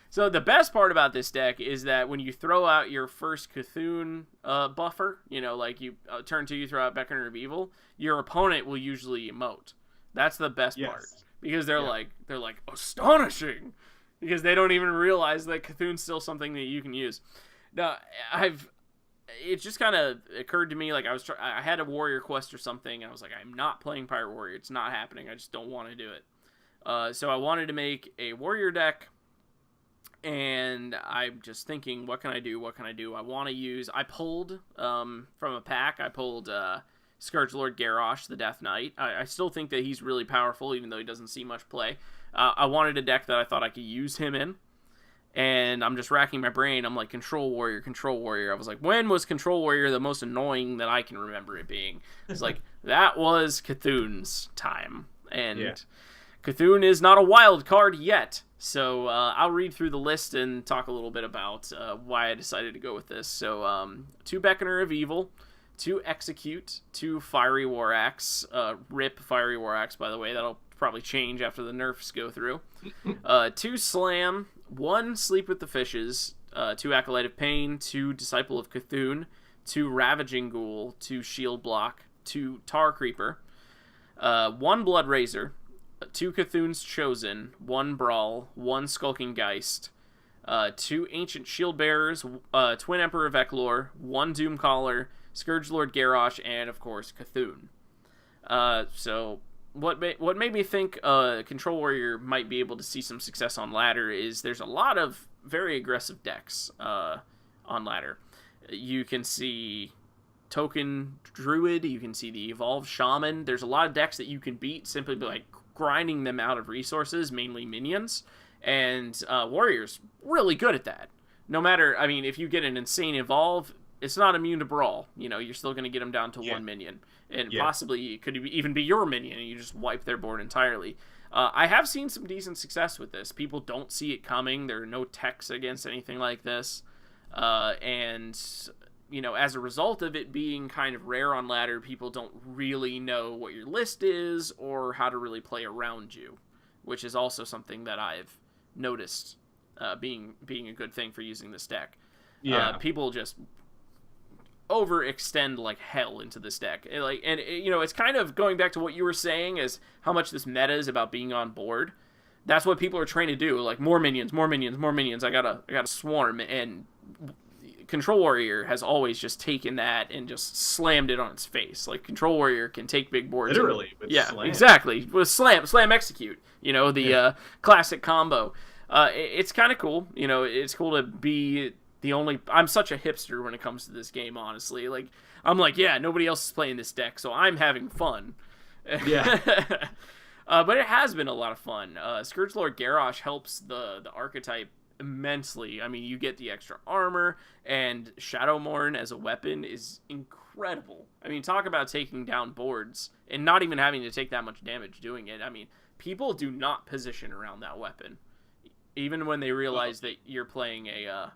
So the best part about this deck is that when you throw out your first Cthulhu buffer, like you turn 2, you throw out Beckoner of Evil, your opponent will usually emote. That's the best Yes. part. Because they're like astonishing. Because they don't even realize that Cthulhu's still something that you can use. Now, it just kind of occurred to me, like I had a warrior quest or something, and I was like, I'm not playing Pirate Warrior. It's not happening. I just don't want to do it. So I wanted to make a warrior deck, and I'm just thinking, what can I do? I pulled, from a pack, Scourge Lord Garrosh, the Death Knight. I still think that he's really powerful, even though he doesn't see much play. I wanted a deck that I thought I could use him in. And I'm just racking my brain. I'm like, Control Warrior. I was like, when was Control Warrior the most annoying that I can remember it being? It's like, that was Cthulhu's time. And Cthulhu is not a wild card yet. So I'll read through the list and talk a little bit about why I decided to go with this. So 2 Beckoner of Evil, 2 Execute, 2 Fiery War Axe. RIP Fiery War Axe, by the way. That'll probably change after the nerfs go through. 2 Slam, 1 Sleep with the Fishes, 2 Acolyte of Pain, 2 Disciple of Cthulhu, 2 Ravaging Ghoul, 2 Shield Block, 2 Tar Creeper, 1 Blood Razor, 2 Cthulhu's Chosen, 1 Brawl, 1 Skulking Geist, 2 Ancient Shield Bearers, Twin Emperor of Eklor, 1 Doomcaller, Scourge Lord Garrosh, and of course Cthulhu. So what made me think Control Warrior might be able to see some success on ladder is there's a lot of very aggressive decks on ladder. You can see Token Druid, you can see the Evolved Shaman. There's a lot of decks that you can beat simply by grinding them out of resources, mainly minions, and Warrior's really good at that. No matter, I mean, if you get an insane Evolve, it's not immune to Brawl. You know, you're still going to get them down to 1 minion. And possibly it could even be your minion, and you just wipe their board entirely. I have seen some decent success with this. People don't see it coming. There are no techs against anything like this. And, you know, as a result of it being kind of rare on ladder, people don't really know what your list is or how to really play around you, which is also something that I've noticed being a good thing for using this deck. People just overextend like hell into this deck. And you know, it's kind of going back to what you were saying as how much this meta is about being on board. That's what people are trying to do. Like, more minions. I gotta swarm. And Control Warrior has always just taken that and just slammed it on its face. Like, Control Warrior can take big boards. Literally, with slam. Exactly. With slam, execute. You know, the classic combo. It's kind of cool. You know, it's cool to be the only... I'm such a hipster when it comes to this game, honestly. Like, I'm like, yeah, nobody else is playing this deck, so I'm having fun. Yeah. But it has been a lot of fun. Scourge Lord Garrosh helps the archetype immensely. I mean, you get the extra armor, and Shadowmourne as a weapon is incredible. I mean, talk about taking down boards and not even having to take that much damage doing it. I mean, people do not position around that weapon, even when they realize that you're playing a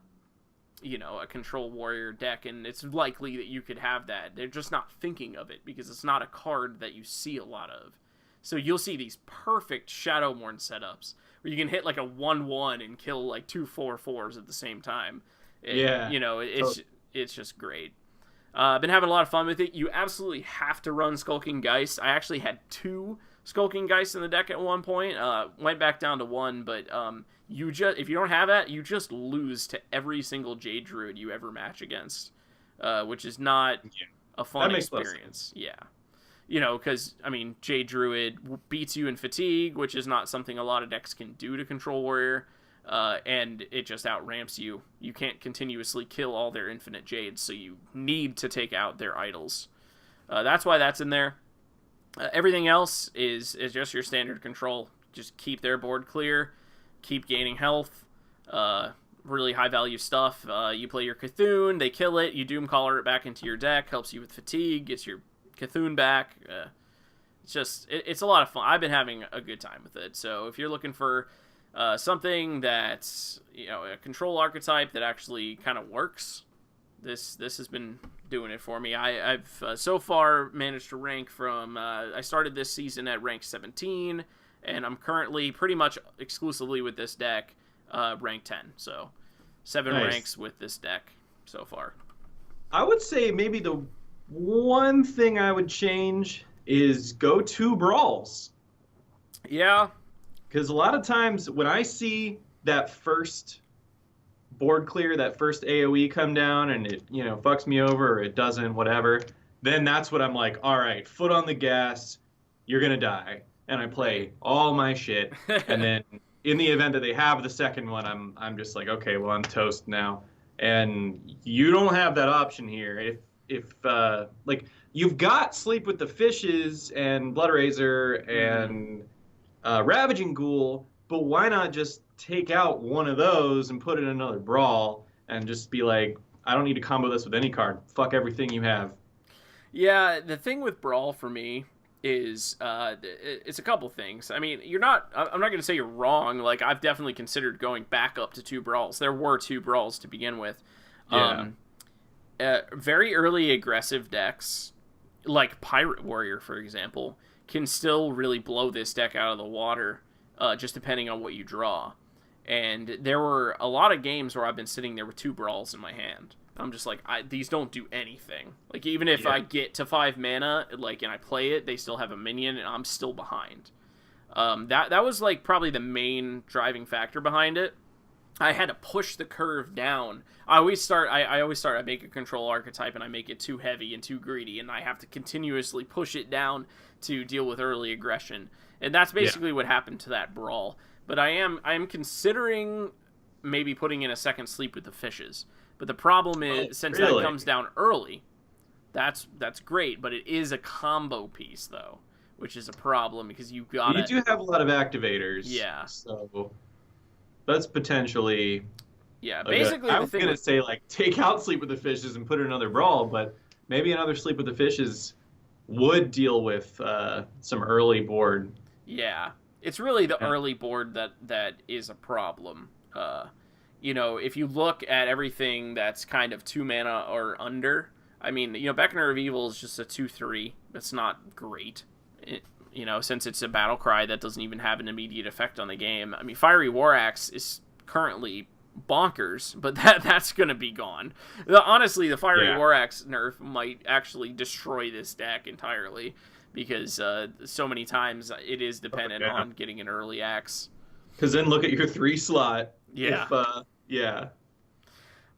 Control Warrior deck, and it's likely that you could have that. They're just not thinking of it because it's not a card that you see a lot of. So you'll see these perfect Shadowmourne setups where you can hit like a 1/1 and kill like 2 4/4s at the same time. It's just great. Been having a lot of fun with it. You absolutely have to run Skulking Geist. I actually had 2 Skulking Geists in the deck at one point. Went back down to 1, but if you don't have that, you just lose to every single Jade Druid you ever match against, which is not a fun experience. Yeah. You know, because, I mean, Jade Druid beats you in fatigue, which is not something a lot of decks can do to Control Warrior, and it just outramps you. You can't continuously kill all their infinite Jades, so you need to take out their idols. That's why that's in there. Everything else is just your standard control. Just keep their board clear, keep gaining health, really high-value stuff. You play your Cthulhu, they kill it, you Doomcaller it back into your deck, helps you with fatigue, gets your Cthulhu back. It's a lot of fun. I've been having a good time with it. So if you're looking for something that's, you know, a control archetype that actually kind of works, this has been doing it for me. I've so far managed to rank from I started this season at rank 17, and I'm currently pretty much exclusively with this deck rank 10. So 7 ranks with this deck so far. I would say maybe the one thing I would change is go 2 brawls. Yeah. Because a lot of times when I see that first board clear, that first AoE come down and it, fucks me over or it doesn't, whatever, then that's what I'm like, all right, foot on the gas, you're going to die. And I play all my shit. And then in the event that they have the second one, I'm just like, okay, well, I'm toast now. And you don't have that option here. If like, you've got Sleep with the Fishes and Blood Razor and Ravaging Ghoul, but why not just take out one of those and put in another Brawl and just be like, I don't need to combo this with any card. Fuck everything you have. Yeah, the thing with Brawl for me is it's a couple things. I mean, I'm not going to say you're wrong. Like, I've definitely considered going back up to 2 Brawls. There were 2 Brawls to begin with. Yeah. Very early aggressive decks, like Pirate Warrior, for example, can still really blow this deck out of the water, just depending on what you draw. And there were a lot of games where I've been sitting there with 2 Brawls in my hand. I'm just like, these don't do anything. Like, even if I get to 5 mana, like, and I play it, they still have a minion, and I'm still behind. That was, like, probably the main driving factor behind it. I had to push the curve down. I make a control archetype, and I make it too heavy and too greedy, and I have to continuously push it down to deal with early aggression. And that's basically what happened to that Brawl. But I am considering maybe putting in a second Sleep with the Fishes. But the problem is, since that comes down early, that's great, but it is a combo piece, though, which is a problem, because you do have a lot of activators. Yeah. So that's potentially... Yeah, basically I was going to say, like, take out Sleep with the Fishes and put in another Brawl, but maybe another Sleep with the Fishes would deal with some early board. Yeah. It's really the early board that is a problem. If you look at everything that's kind of 2 mana or under, I mean, Beckoner of Evil is just a 2/3. That's not great. Since it's a battle cry that doesn't even have an immediate effect on the game. I mean, Fiery War Axe is currently bonkers, but that's going to be gone. Honestly, the Fiery War Axe nerf might actually destroy this deck entirely, because so many times it is dependent on getting an early axe. Because then look at your 3 slot. Yeah. Yeah.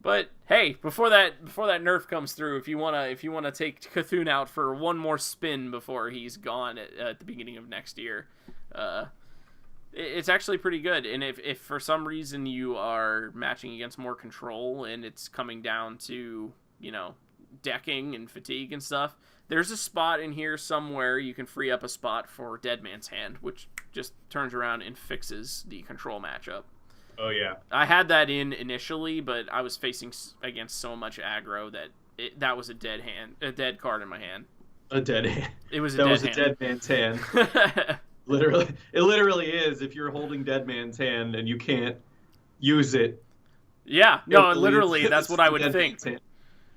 But hey, before that nerf comes through, if you wanna take Cthulhu out for one more spin before he's gone at the beginning of next year, it's actually pretty good. And if for some reason you are matching against more control and it's coming down to decking and fatigue and stuff, there's a spot in here somewhere you can free up a spot for Dead Man's Hand, which just turns around and fixes the control matchup. Oh, yeah. I had that in initially, but I was facing against so much aggro that that was a dead card in my hand. A dead hand. It was a dead man's hand. Literally, it literally is. If you're holding Dead Man's Hand and you can't use it. Yeah, no, literally, that's what I would think.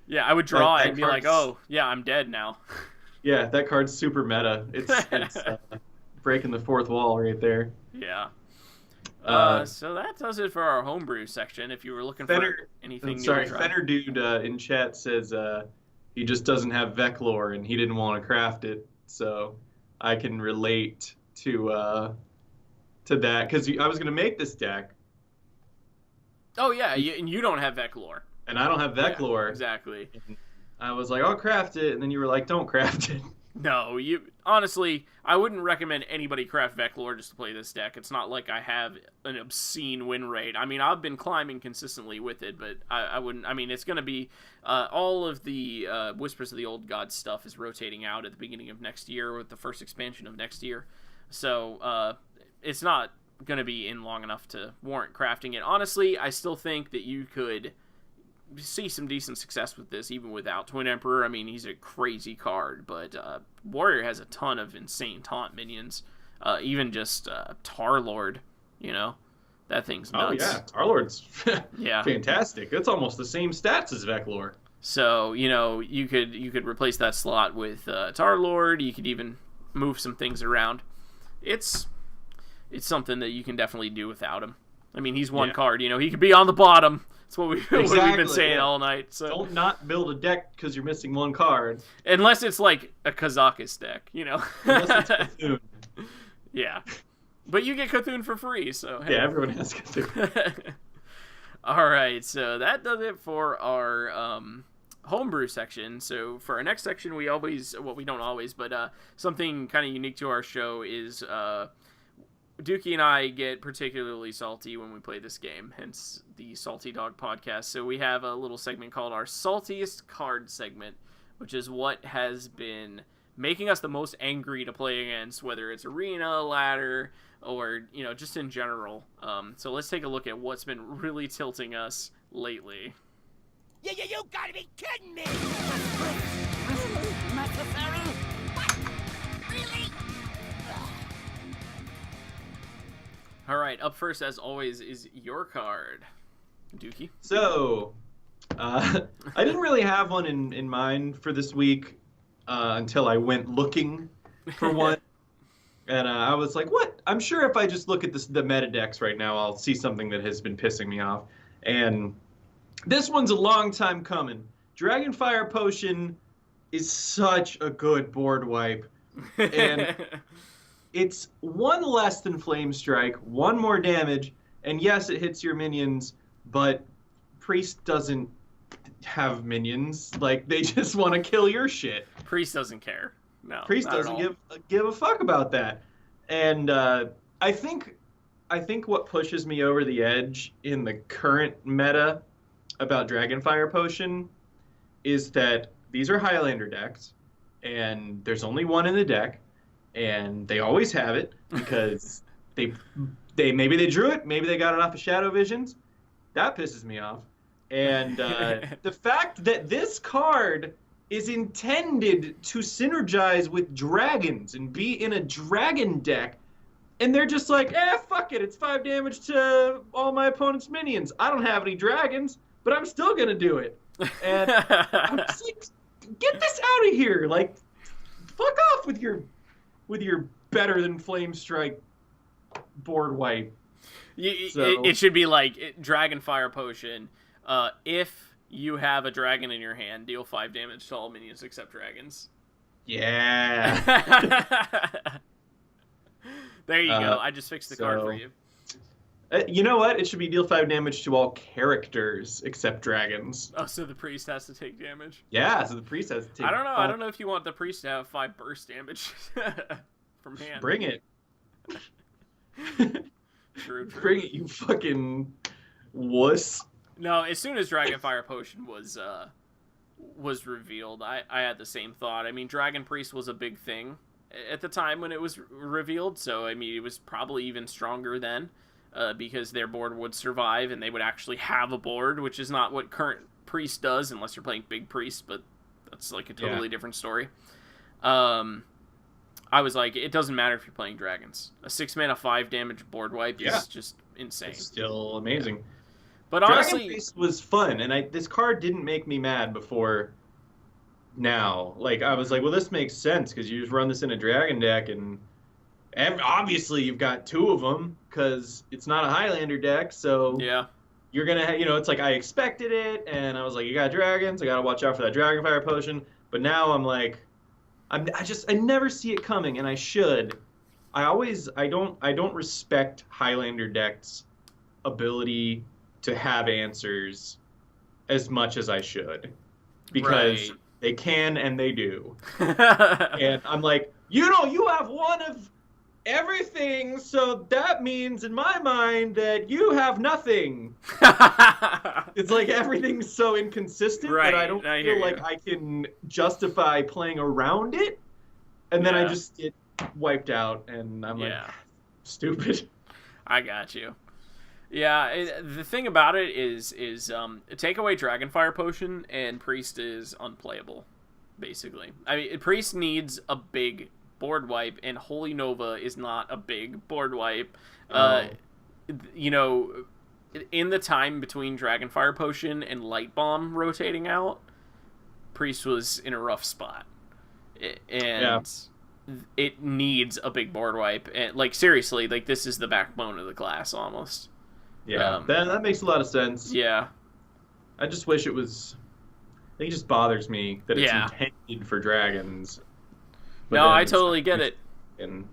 Yeah, I would draw it and be like, oh, yeah, I'm dead now. Yeah, that card's super meta. It's breaking the fourth wall right there. Yeah. So that does it for our homebrew section. If you were looking for anything new to try. Fenner Dude in chat says he just doesn't have Veclore and he didn't want to craft it. So I can relate to that, because I was going to make this deck. Oh, yeah, and you don't have Veclore. And I don't have Veclore. Yeah, exactly. And I was like, I'll craft it, and then you were like, don't craft it. No, honestly, I wouldn't recommend anybody craft Veclore just to play this deck. It's not like I have an obscene win rate. I mean, I've been climbing consistently with it, but I wouldn't. I mean, it's going to be all of the Whispers of the Old Gods stuff is rotating out at the beginning of next year with the first expansion of next year. So it's not going to be in long enough to warrant crafting it. Honestly, I still think that you could see some decent success with this even without Twin Emperor. I mean, he's a crazy card, but Warrior has a ton of insane taunt minions. Even just Tarlord, that thing's nuts. Oh yeah, Tarlord's yeah, fantastic. That's almost the same stats as Veclore. So you could replace that slot with Tarlord. You could even move some things around. It's something that you can definitely do without him. I mean, he's one card. He could be on the bottom. That's what we've been saying all night. So don't not build a deck because you're missing one card. Unless it's like a Kazakus deck, Unless it's Cthulhu. Yeah. But you get Cthulhu for free, so hey. Yeah, everyone has Cthulhu. All right, so that does it for our homebrew section. So for our next section, we don't always, but something kind of unique to our show is Dookie and I get particularly salty when we play this game, hence the Salty Dog podcast. So we have a little segment called our Saltiest Card segment, which is what has been making us the most angry to play against, whether it's arena, ladder, or, just in general. So let's take a look at what's been really tilting us lately. You gotta be kidding me! Necessary? What? Really? All right, up first, as always, is your card, Dookie. So, I didn't really have one in mind for this week until I went looking for one. And I was like, what? I'm sure if I just look at the meta decks right now, I'll see something that has been pissing me off. And this one's a long time coming. Dragonfire Potion is such a good board wipe. And it's one less than Flame Strike, one more damage, and yes, it hits your minions, but Priest doesn't have minions. Like, they just want to kill your shit. Priest doesn't care. No, Priest doesn't give a fuck about that. And I think what pushes me over the edge in the current meta about Dragonfire Potion is that these are Highlander decks, and there's only one in the deck, and they always have it because they maybe they drew it, maybe they got it off of Shadow Visions. That pisses me off. And the fact that this card is intended to synergize with dragons and be in a dragon deck, and they're just like, fuck it, it's 5 damage to all my opponent's minions. I don't have any dragons, but I'm still gonna do it. And I'm just like, get this out of here. Like, fuck off with your better than Flame Strike board wipe. It should be like Dragonfire Potion. If you have a dragon in your hand, deal 5 damage to all minions except dragons. Yeah. There you go. I just fixed the card for you. You know what? It should be deal 5 damage to all characters except dragons. Oh, so the priest has to take damage? Yeah, so the priest has to take... I don't know. I don't know if you want the priest to have 5 burst damage from hand. Bring it. True. Bring it, you fucking wuss. No, as soon as Dragonfire Potion was revealed, I had the same thought. I mean, Dragon Priest was a big thing at the time when it was revealed, so I mean, it was probably even stronger then because their board would survive and they would actually have a board, which is not what current Priest does unless you're playing Big Priest, but that's like a totally different story. I was like, it doesn't matter if you're playing dragons. A 6-mana 5 damage board wipe is just insane. It's still amazing. Yeah. But honestly, Dragon Priest was fun, and this card didn't make me mad before now. Like, I was like, well, this makes sense, because you just run this in a dragon deck, and obviously you've got 2 of them, because it's not a Highlander deck, so you're going to, it's like I expected it, and I was like, you got dragons, I got to watch out for that Dragonfire Potion, but now I'm like, I never see it coming, and I should. I don't respect Highlander decks' ability to have answers as much as I should, because they can and they do. And I'm like, you have one of everything, so that means in my mind that you have nothing. It's like everything's so inconsistent that I don't feel like I can justify playing around it, and then I just get wiped out, and I'm like, stupid. I got you. Yeah, the thing about it is take away Dragonfire Potion and Priest is unplayable, basically. I mean, Priest needs a big board wipe, and Holy Nova is not a big board wipe. In the time between Dragonfire Potion and Light Bomb rotating out, Priest was in a rough spot. And it needs a big board wipe. And, like, seriously, like, this is the backbone of the class, almost. Yeah, that makes a lot of sense. Yeah. I just wish it was... I think it just bothers me that it's intended for dragons. No, I totally get it. And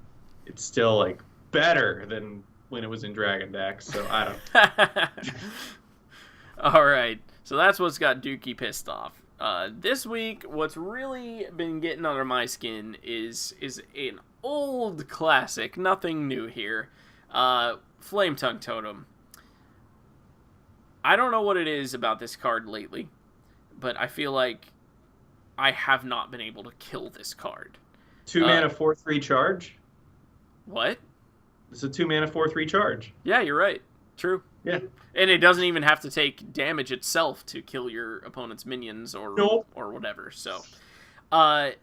it's still, like, better than when it was in Dragon Deck, so I don't. All right, so that's what's got Dookie pissed off. This week, what's really been getting under my skin is an old classic, nothing new here. Flame Tongue Totem. I don't know what it is about this card lately, but I feel like I have not been able to kill this card. 2 mana 4/3 charge? What? It's a 2 mana 4/3 charge. Yeah, you're right. True. Yeah. And it doesn't even have to take damage itself to kill your opponent's minions or whatever. So, I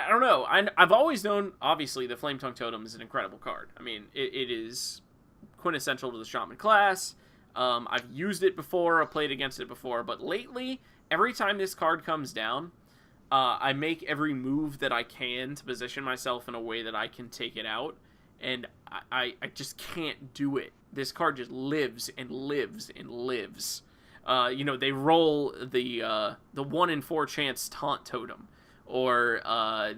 don't know. I've always known, obviously, the Flame Tongue Totem is an incredible card. I mean, it is quintessential to the Shaman class. I've used it before, I've played against it before, but lately, every time this card comes down, I make every move that I can to position myself in a way that I can take it out, and I just can't do it. This card just lives and lives and lives. They roll the 1 in 4 chance Taunt Totem, or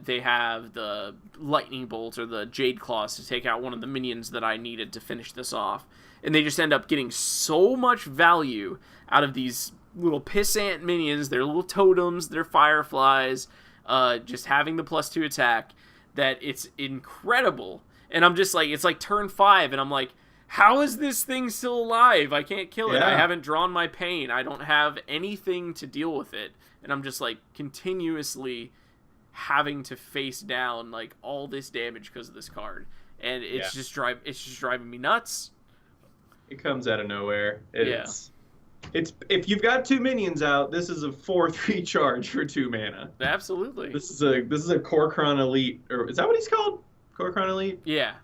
they have the Lightning Bolt or the Jade Claws to take out one of the minions that I needed to finish this off. And they just end up getting so much value out of these little pissant minions, their little totems, their fireflies, just having the +2 attack, that it's incredible. And I'm just like, it's like turn 5, and I'm like, how is this thing still alive? I can't kill it. I haven't drawn my pain. I don't have anything to deal with it. And I'm just like continuously having to face down like all this damage because of this card. And it's just driving me nuts. It comes out of nowhere. It's if you've got 2 minions out, this is a 4/3 charge for 2 mana. Absolutely. This is a Korkron Elite, or is that what he's called? Korkron Elite? Yeah.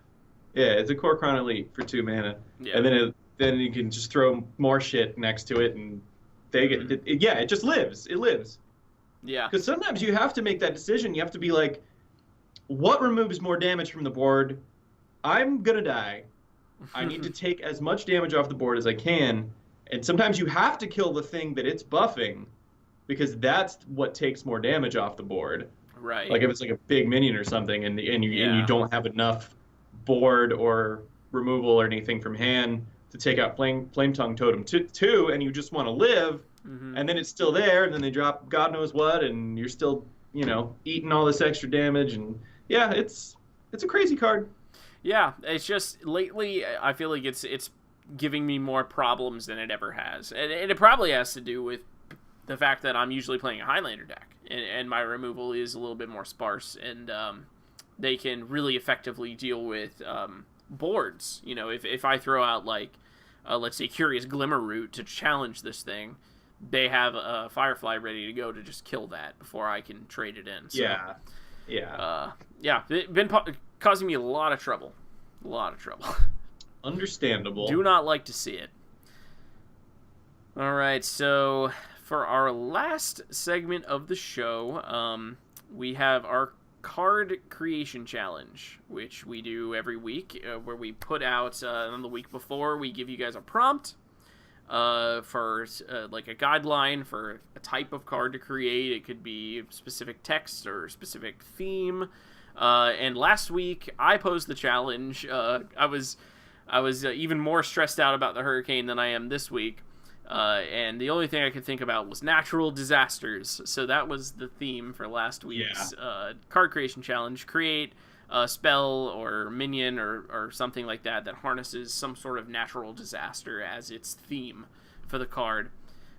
Yeah, it's a Korkron Elite for 2 mana. Yeah. And then you can just throw more shit next to it, and they get it just lives. It lives. Yeah. Because sometimes you have to make that decision. You have to be like, what removes more damage from the board? I'm gonna die. I need to take as much damage off the board as I can. And sometimes you have to kill the thing that it's buffing, because that's what takes more damage off the board. Right. Like if it's like a big minion or something, and you don't have enough board or removal or anything from hand to take out Flame Tongue Totem 2, and you just want to live, and then it's still there, and then they drop God knows what, and you're still, eating all this extra damage, and yeah, it's a crazy card. Yeah, it's just lately I feel like it's giving me more problems than it ever has, and it probably has to do with the fact that I'm usually playing a Highlander deck, and my removal is a little bit more sparse, and they can really effectively deal with boards. If I throw out like let's say Curious Glimmer Root to challenge this thing, they have a Firefly ready to go to just kill that before I can trade it in. So, it's been causing me a lot of trouble. Understandable. Do not like to see it. All right, so for our last segment of the show, we have our card creation challenge, which we do every week, where we put out on the week before, we give you guys a prompt for like a guideline for a type of card to create. It could be specific text or specific theme. And last week I posed the challenge. I was even more stressed out about the hurricane than I am this week. And the only thing I could think about was natural disasters. So that was the theme for last week's card creation challenge. Create a spell or minion or something like that harnesses some sort of natural disaster as its theme for the card.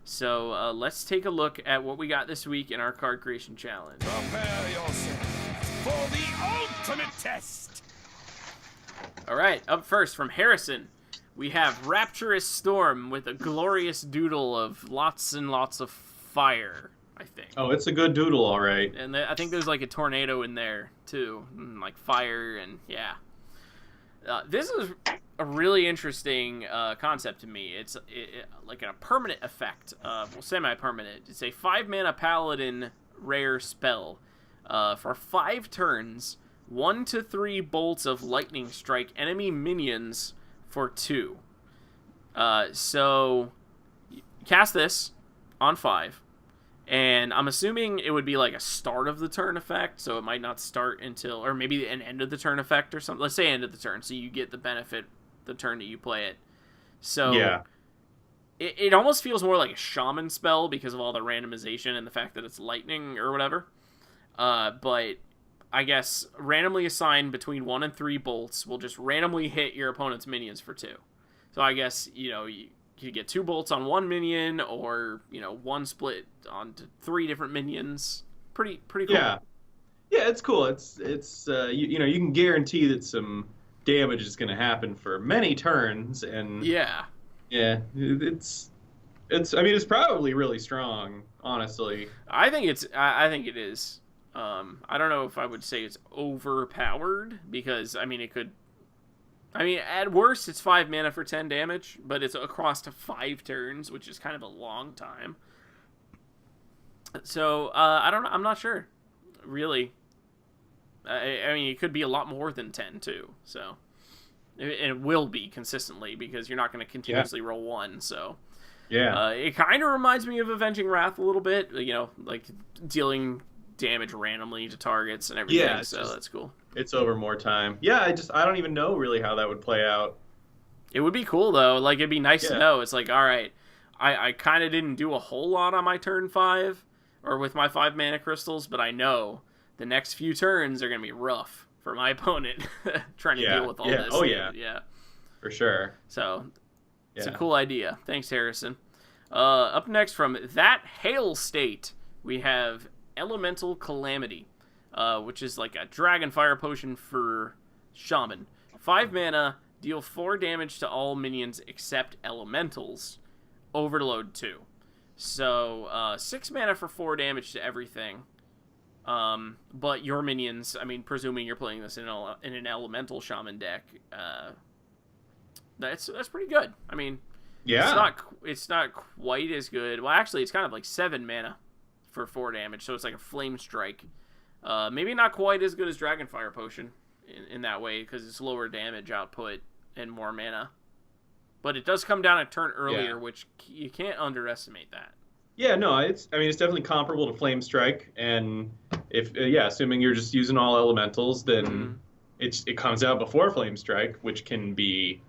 So let's take a look at what we got this week in our card creation challenge. Prepare yourself for the ultimate test. All right, up first from Harrison, we have Rapturous Storm with a glorious doodle of lots and lots of fire, I think. Oh, it's a good doodle, all right. And I think there's like a tornado in there, too. Like fire and, yeah. This is a really interesting concept to me. It's like a permanent effect. Semi-permanent. It's a 5-mana paladin rare spell. For 5 turns, 1 to 3 bolts of lightning strike enemy minions for 2. So cast this on 5, And I'm assuming it would be like a start of the turn effect, so it might not start until, or maybe an end of the turn effect or something. Let's say end of the turn, so you get the benefit the turn that you play it. So Yeah. It almost feels more like a shaman spell because of all the randomization and the fact that it's lightning or whatever. But I guess randomly assigned between 1 and 3 bolts will just randomly hit your opponent's minions for 2. So I guess, you get 2 bolts on 1 minion, or, 1 split onto 3 different minions. Pretty cool. Yeah. Yeah, it's cool. It's you can guarantee that some damage is going to happen for many turns, and Yeah. it's it's probably really strong, honestly. I think it is. I don't know if I would say it's overpowered, because it could. At worst, it's 5 mana for 10 damage, but it's across to 5 turns, which is kind of a long time. So I don't know. I'm not sure, really. It could be a lot more than 10 too. So, and it will be consistently, because you're not going to continuously roll 1. So. Yeah. It kind of reminds me of Avenging Wrath a little bit, like dealing damage randomly to targets and everything. Yeah, so that's cool. It's over more time. Yeah, I don't even know really how that would play out. It would be cool though. Like, it'd be nice to know. It's like, all right, I kind of didn't do a whole lot on my turn 5 or with my 5 mana crystals, but I know the next few turns are gonna be rough for my opponent trying to deal with all this. Oh yeah. Yeah. For sure. So it's a cool idea. Thanks, Harrison. Up next from That Hail State, we have Elemental Calamity, which is like a Dragon Fire Potion for Shaman. 5 mana, deal 4 damage to all minions except elementals. Overload 2. So 6 mana for 4 damage to everything. But your minions, presuming you're playing this in an elemental shaman deck, that's pretty good. Yeah. It's not quite as good. Well, actually, it's kind of like 7 mana for 4 damage, so it's like a Flame Strike. Maybe not quite as good as Dragonfire Potion in that way, because it's lower damage output and more mana. But it does come down a turn earlier, which you can't underestimate that. Yeah, no, it's definitely comparable to Flame Strike, and if assuming you're just using all elementals, then it comes out before Flame Strike, which can be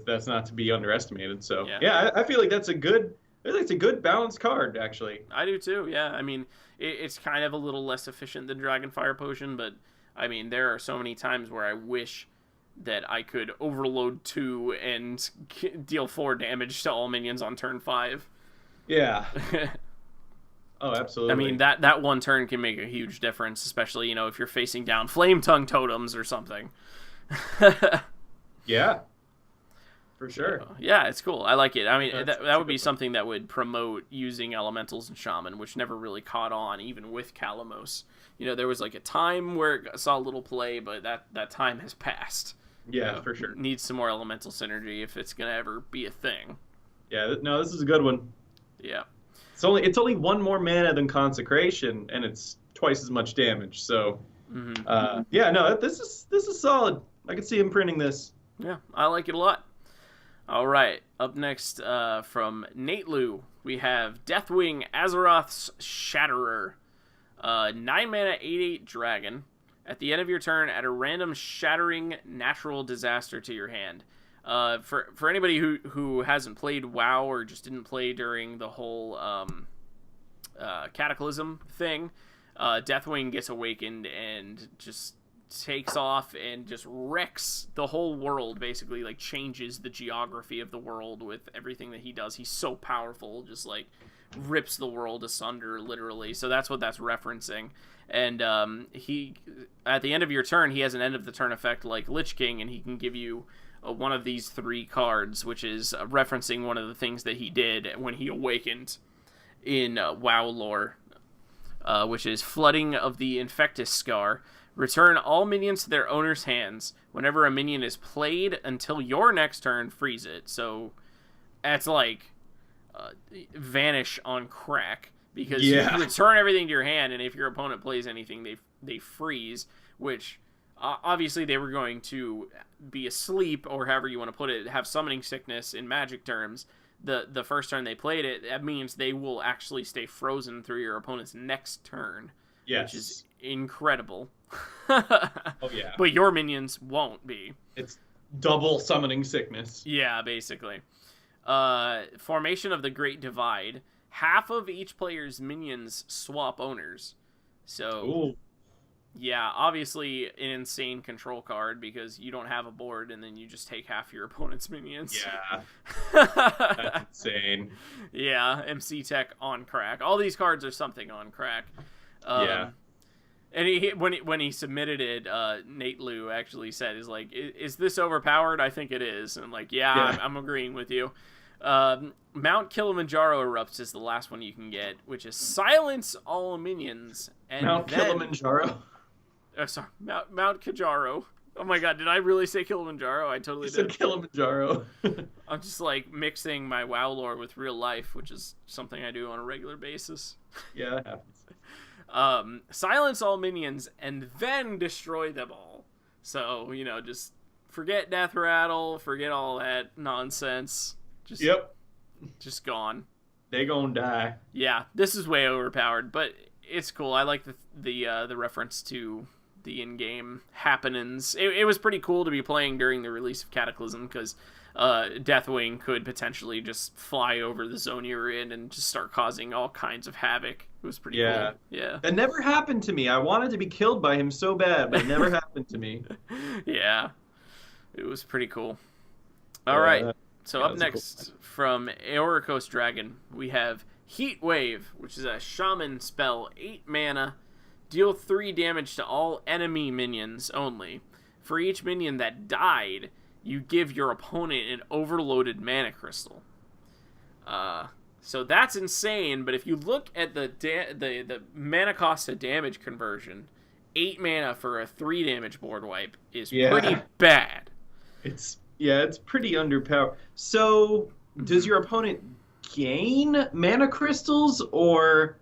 that's not to be underestimated. So I feel like that's a good balanced card, actually. I do too. Yeah, it's kind of a little less efficient than Dragonfire Potion, but there are so many times where I wish that I could overload 2 and deal 4 damage to all minions on turn 5. Yeah. Oh, absolutely. That one turn can make a huge difference, especially, if you're facing down Flame Tongue Totems or something. Yeah. For sure. Yeah, it's cool. I like it. That would be something that would promote using elementals and shaman, which never really caught on, even with Kalamos. There was like a time where it saw a little play, but that time has passed. Yeah, for sure. It needs some more elemental synergy if it's gonna ever be a thing. Yeah, no, this is a good one. Yeah. It's only 1 more mana than Consecration, and it's twice as much damage. So, this is solid. I could see him printing this. Yeah, I like it a lot. All right, up next from Nate Lou, we have Deathwing Azeroth's Shatterer. 9 mana, 8/8 dragon. At the end of your turn, add a random shattering natural disaster to your hand. For anybody who hasn't played WoW or just didn't play during the whole Cataclysm thing, Deathwing gets awakened and just takes off and just wrecks the whole world, basically, like changes the geography of the world with everything that he does. He's so powerful, just like rips the world asunder, literally. So that's what that's referencing. And he, at the end of your turn, he has an end of the turn effect like Lich King, and he can give you one of these 3 cards, which is referencing one of the things that he did when he awakened in WoW lore, which is Flooding of the Infectus Scar. Return all minions to their owner's hands. Whenever a minion is played until your next turn, freeze it. So that's like Vanish on crack, because you return everything to your hand, and if your opponent plays anything, they freeze, which obviously they were going to be asleep, or however you want to put it, have summoning sickness in Magic terms. the first turn they played it, that means they will actually stay frozen through your opponent's next turn. Yes. Which is incredible. Oh, yeah. But your minions won't be. It's double summoning sickness. Yeah, basically. Formation of the Great Divide. Half of each player's minions swap owners. So, Ooh. yeah, obviously an insane control card because you don't have a board and then you just take half your opponent's minions. Yeah. That's insane. Yeah, MC Tech on crack. All these cards are something on crack. Yeah. And when he submitted it, Nate Liu actually said, "Is like, is this overpowered? I think it is." And I'm like, yeah. I'm agreeing with you. Mount Kilimanjaro Erupts is the last one you can get, which is silence all minions. And Mount Kilimanjaro. Sorry, Mount Kilimanjaro. Oh my god, did I really say Kilimanjaro? I totally You said did. Kilimanjaro. I'm just like mixing my WoW lore with real life, which is something I do on a regular basis. Yeah, that happens. Silence all minions and then destroy them all. So, just forget Death Rattle, forget all that nonsense. Just gone. They gonna die. Yeah, this is way overpowered, but it's cool. I like the reference to the in-game happenings. It was pretty cool to be playing during the release of Cataclysm because Deathwing could potentially just fly over the zone you were in and just start causing all kinds of havoc. It was pretty cool. Yeah. That never happened to me. I wanted to be killed by him so bad, but it never happened to me. Yeah. It was pretty cool. All right. So up next from Aoricos Dragon, we have Heat Wave, which is a shaman spell, 8 mana, deal 3 damage to all enemy minions only. For each minion that died, you give your opponent an overloaded mana crystal. So that's insane, but if you look at the mana cost to damage conversion, 8 mana for a 3 damage board wipe is pretty bad. It's pretty underpowered. So, does your opponent gain mana crystals, or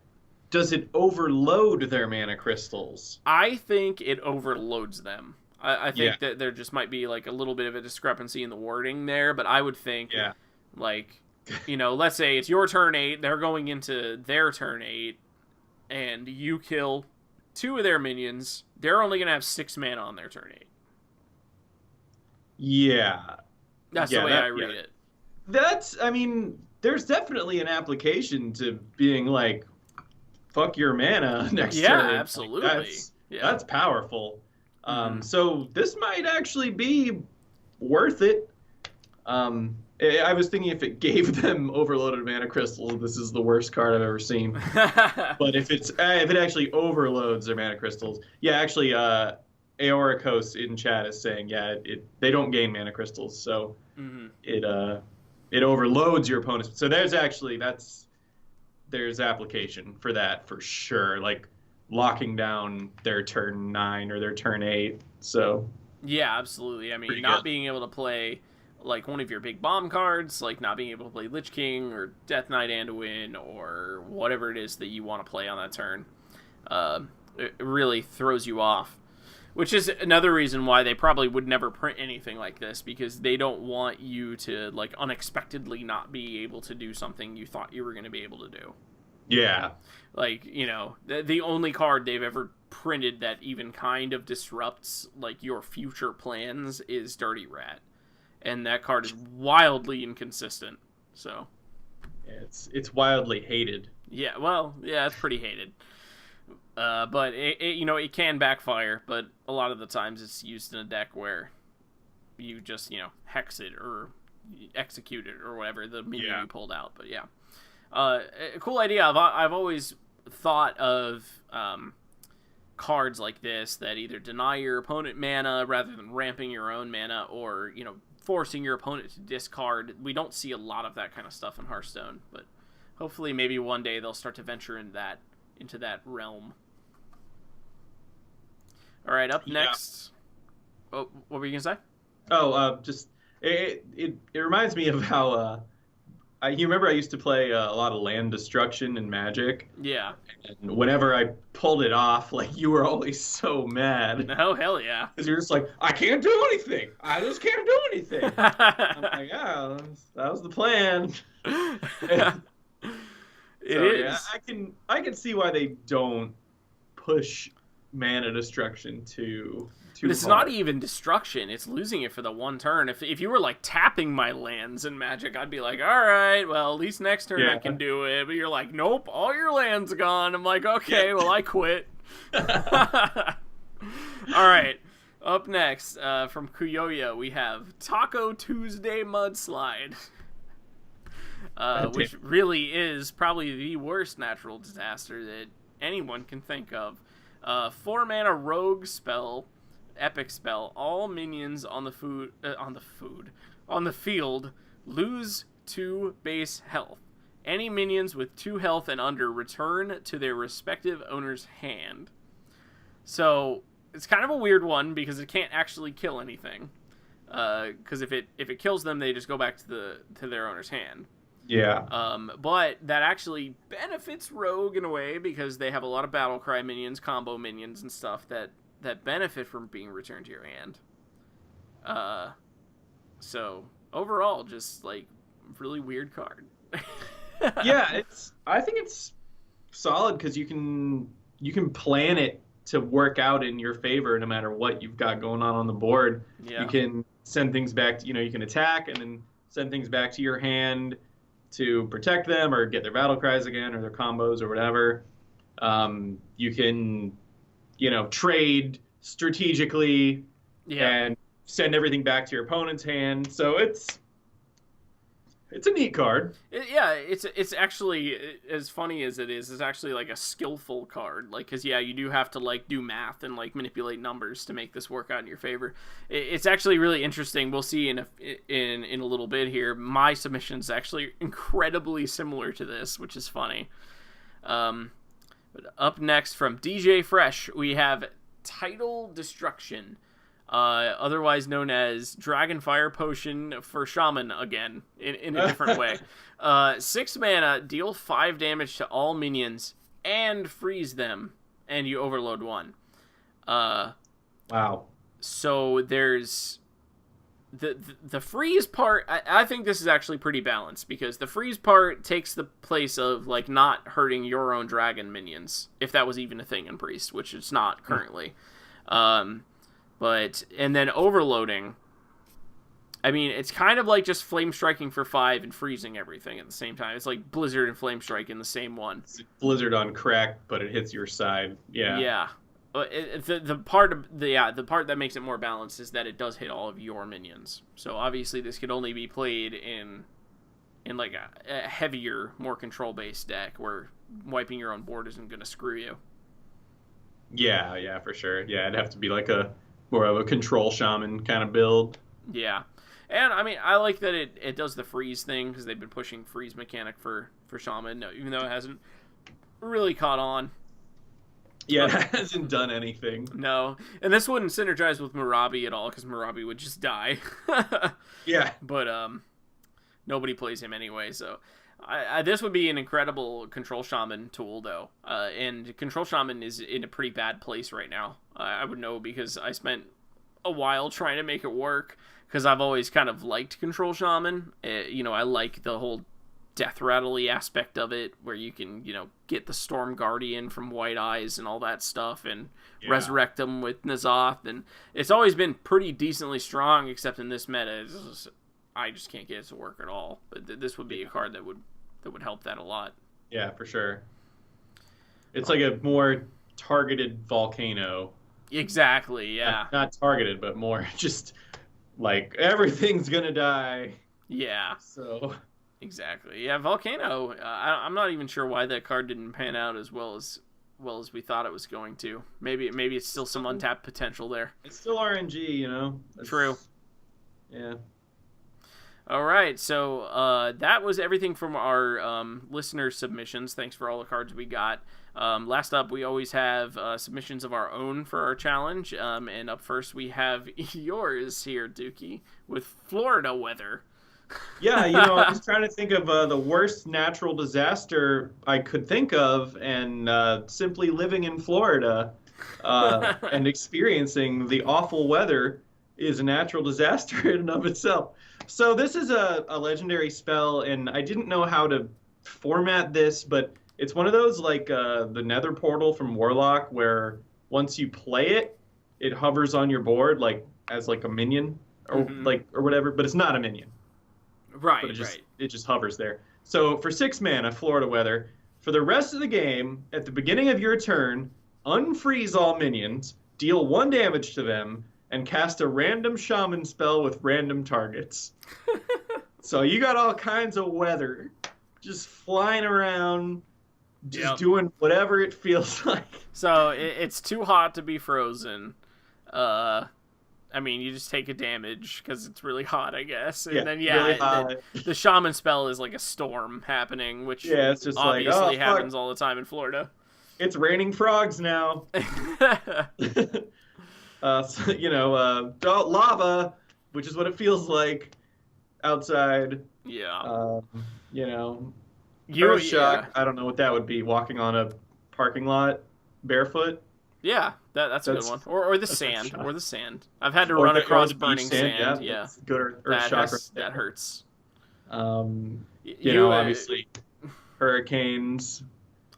does it overload their mana crystals? I think it overloads them. I think that there just might be like a little bit of a discrepancy in the wording there, but I would think, like, let's say it's your turn 8, they're going into their turn 8, and you kill 2 of their minions, they're only going to have 6 mana on their turn 8. Yeah. That's the way I read it. There's definitely an application to being like, fuck your mana next turn. Yeah, absolutely. That's powerful. So this might actually be worth it. I was thinking if it gave them overloaded mana crystals, this is the worst card I've ever seen. But if it actually overloads their mana crystals, actually, Aoricos in chat is saying, they don't gain mana crystals, so it overloads your opponents. So there's application for that for sure, like locking down their turn 9 or their turn 8. So yeah, absolutely. I mean, not being able to play like one of your big bomb cards, like not being able to play Lich King or Death Knight Anduin or whatever it is that you want to play on that turn, it really throws you off. Which is another reason why they probably would never print anything like this, because they don't want you to like unexpectedly not be able to do something you thought you were going to be able to do. Yeah. Like, the only card they've ever printed that even kind of disrupts like your future plans is Dirty Rat. And that card is wildly inconsistent. So it's wildly hated. Yeah, well, yeah, it's pretty hated. But it can backfire, but a lot of the times it's used in a deck where you just, hex it or execute it or whatever the minion you pulled out. But a cool idea. I've always thought of cards like this that either deny your opponent mana rather than ramping your own mana, or forcing your opponent to discard. We don't see a lot of that kind of stuff in Hearthstone, but hopefully maybe one day they'll start to venture into that realm. All right, up next. Oh, what were you gonna say? Oh, just it reminds me of how you remember I used to play a lot of land destruction and Magic, Yeah. and whenever I pulled it off, like you were always so mad Oh, hell yeah. because you're just like, I can't do anything. I just can't do anything. I'm like, yeah, that was the plan. It is. Yeah, I can see why they don't push mana destruction too But it's hard. not even destruction. It's losing it for the one turn. If you were like tapping my lands in Magic, I'd be like, all right, well, at least next turn I can do it. But you're like, nope, all your lands gone. I'm like, okay, well, I quit. All right. Up next, from Kuyoya, we have Taco Tuesday Mudslide. Which really is probably the worst natural disaster that anyone can think of. 4-mana rogue spell, epic spell. All minions on the field lose 2 base health. Any minions with 2 health and under return to their respective owner's hand. So it's kind of a weird one because it can't actually kill anything. Because if it kills them, they just go back to their owner's hand. Yeah. But that actually benefits Rogue in a way because they have a lot of Battlecry minions, combo minions, and stuff that benefit from being returned to your hand. So overall, just like really weird card. Yeah, I think it's solid because you can plan it to work out in your favor no matter what you've got going on the board. Yeah. You can send things back to, you can attack and then send things back to your hand to protect them or get their battle cries again or their combos or whatever. You can, trade strategically and send everything back to your opponent's hand. So it's a neat card. It's actually, as funny as it is, it's actually like a skillful card. Like, because you do have to like do math and like manipulate numbers to make this work out in your favor. It's actually really interesting. We'll see in a little bit here. My submission's actually incredibly similar to this, which is funny. But up next from DJ Fresh, we have Tidal Destruction. Otherwise known as Dragonfire Potion for Shaman again, in a different way. 6 mana, deal 5 damage to all minions, and freeze them, and you overload 1. Wow. So there's the freeze part. I think this is actually pretty balanced, because the freeze part takes the place of like not hurting your own dragon minions, if that was even a thing in Priest, which it's not currently. And then overloading, I mean, it's kind of like just flame striking for 5 and freezing everything at the same time. It's like Blizzard and flame strike in the same one. It's Blizzard on crack, but it hits your side. Yeah. Yeah. The part that makes it more balanced is that it does hit all of your minions. So obviously this could only be played in like a heavier, more control-based deck where wiping your own board isn't going to screw you. Yeah, for sure. Yeah, it'd have to be like more of a control shaman kind of build. Yeah. And, I mean, I like that it does the freeze thing, because they've been pushing freeze mechanic for Shaman, even though it hasn't really caught on. Yeah, it hasn't done anything. No. And this wouldn't synergize with Murabi at all, because Murabi would just die. Yeah. But nobody plays him anyway, so... this would be an incredible Control Shaman tool, though. And Control Shaman is in a pretty bad place right now. I would know because I spent a while trying to make it work, because I've always kind of liked Control Shaman. I like the whole Death Rattle-y aspect of it, where you can, get the Storm Guardian from White Eyes and all that stuff, and resurrect them with N'Zoth. And it's always been pretty decently strong, except in this meta, I just can't get it to work at all. But this would be a card that would help that a lot. Yeah, for sure. It's like a more targeted volcano. Exactly, yeah. Not targeted, but more just like everything's gonna die. Yeah. So. Exactly. Yeah, Volcano. I'm not even sure why that card didn't pan out as well as we thought it was going to. Maybe it's still some untapped potential there. It's still RNG, True. Yeah. All right, so that was everything from our listener submissions. Thanks for all the cards we got. Last up, we always have submissions of our own for our challenge. And up first, we have yours here, Dookie, with Florida weather. Yeah, I was trying to think of the worst natural disaster I could think of, and simply living in Florida and experiencing the awful weather is a natural disaster in and of itself. So this is a legendary spell, and I didn't know how to format this, but it's one of those like the Nether Portal from Warlock, where once you play it, it hovers on your board like as like a minion or whatever, but it's not a minion. Right, But right. it just hovers there. So for 6 mana, Florida weather, for the rest of the game, at the beginning of your turn, unfreeze all minions, deal 1 damage to them, and cast a random shaman spell with random targets. So you got all kinds of weather just flying around, just doing whatever it feels like. So it's too hot to be frozen. I mean, you just take a damage because it's really hot, I guess. And then, really the shaman spell is like a storm happening, which it's just obviously happens all the time in Florida. It's raining frogs now. Lava, which is what it feels like outside. Yeah. Earth shock. I don't know what that would be. Walking on a parking lot barefoot. Yeah, that's a good one. Or the sand. Or the sand. I've had to Or run across the beach burning sand. Yeah. Yeah. Good Earth shock. That hurts. Obviously, hurricanes.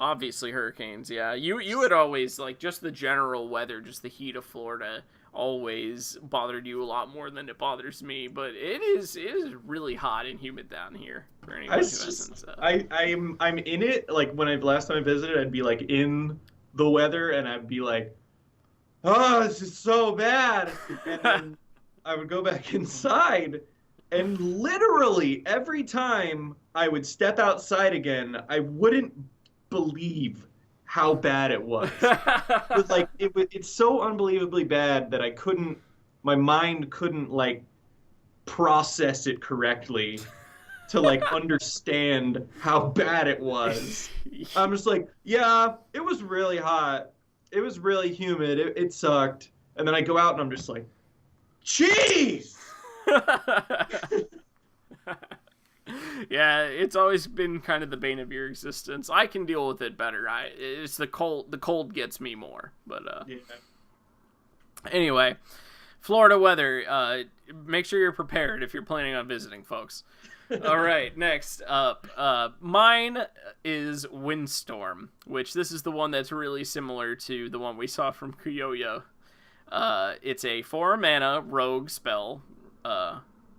Obviously, hurricanes. Yeah, you would always like just the general weather, just the heat of Florida, always bothered you a lot more than it bothers me. But it is really hot and humid down here for anyone who hasn't. I'm in it. Like when last time I visited, I'd be like in the weather, and I'd be like, "Oh, this is so bad," and then I would go back inside. And literally every time I would step outside again, I wouldn't believe how bad it was. It's so unbelievably bad that my mind couldn't like process it correctly to like understand how bad it was. I'm just like, yeah, it was really hot. It was really humid. It sucked. And then I go out and I'm just like, jeez! Yeah, it's always been kind of the bane of your existence. I can deal with it better. It's the cold. The cold gets me more. But Anyway, Florida weather. Make sure you're prepared if you're planning on visiting, folks. All right, next up, mine is Windstorm, which this is the one that's really similar to the one we saw from Kuyoya. It's a 4-mana rogue spell,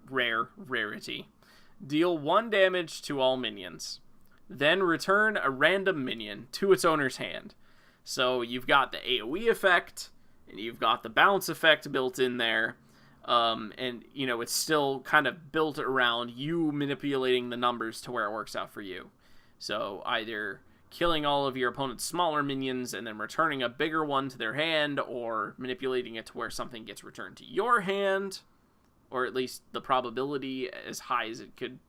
rarity. Deal 1 damage to all minions. Then return a random minion to its owner's hand. So you've got the AoE effect, and you've got the bounce effect built in there. And, it's still kind of built around you manipulating the numbers to where it works out for you. So either killing all of your opponent's smaller minions and then returning a bigger one to their hand, or manipulating it to where something gets returned to your hand, or at least the probability as high as it could,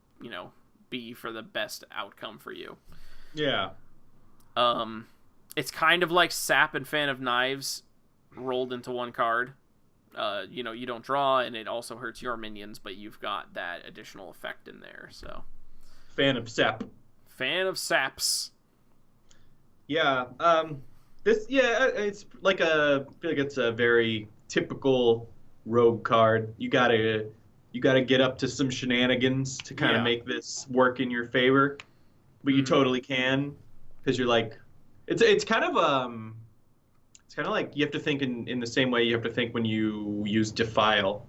be for the best outcome for you. Yeah. It's kind of like Sap and Fan of Knives rolled into one card. You don't draw, and it also hurts your minions, but you've got that additional effect in there. So, Fan of Sap. Fan of Saps. Yeah. It's like I feel like it's a very typical rogue card. You gotta get up to some shenanigans to kind of make this work in your favor, but you totally can, because you're like, it's kind of like you have to think in the same way you have to think when you use Defile,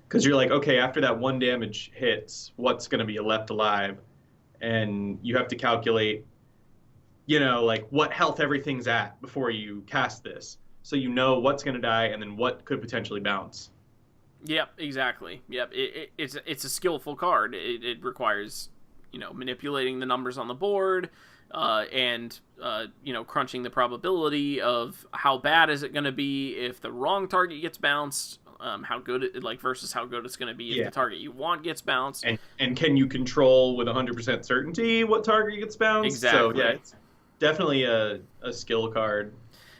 because you're like, okay, after that 1 damage hits, what's going to be left alive, and you have to calculate, like what health everything's at before you cast this, so you know what's going to die and then what could potentially bounce. Yep, exactly. Yep, it's a skillful card. It requires, manipulating the numbers on the board, and crunching the probability of how bad is it going to be if the wrong target gets bounced, how good versus how good it's going to be if the target you want gets bounced. And can you control with 100% certainty what target gets bounced? Exactly. So yeah, it's definitely a skill card.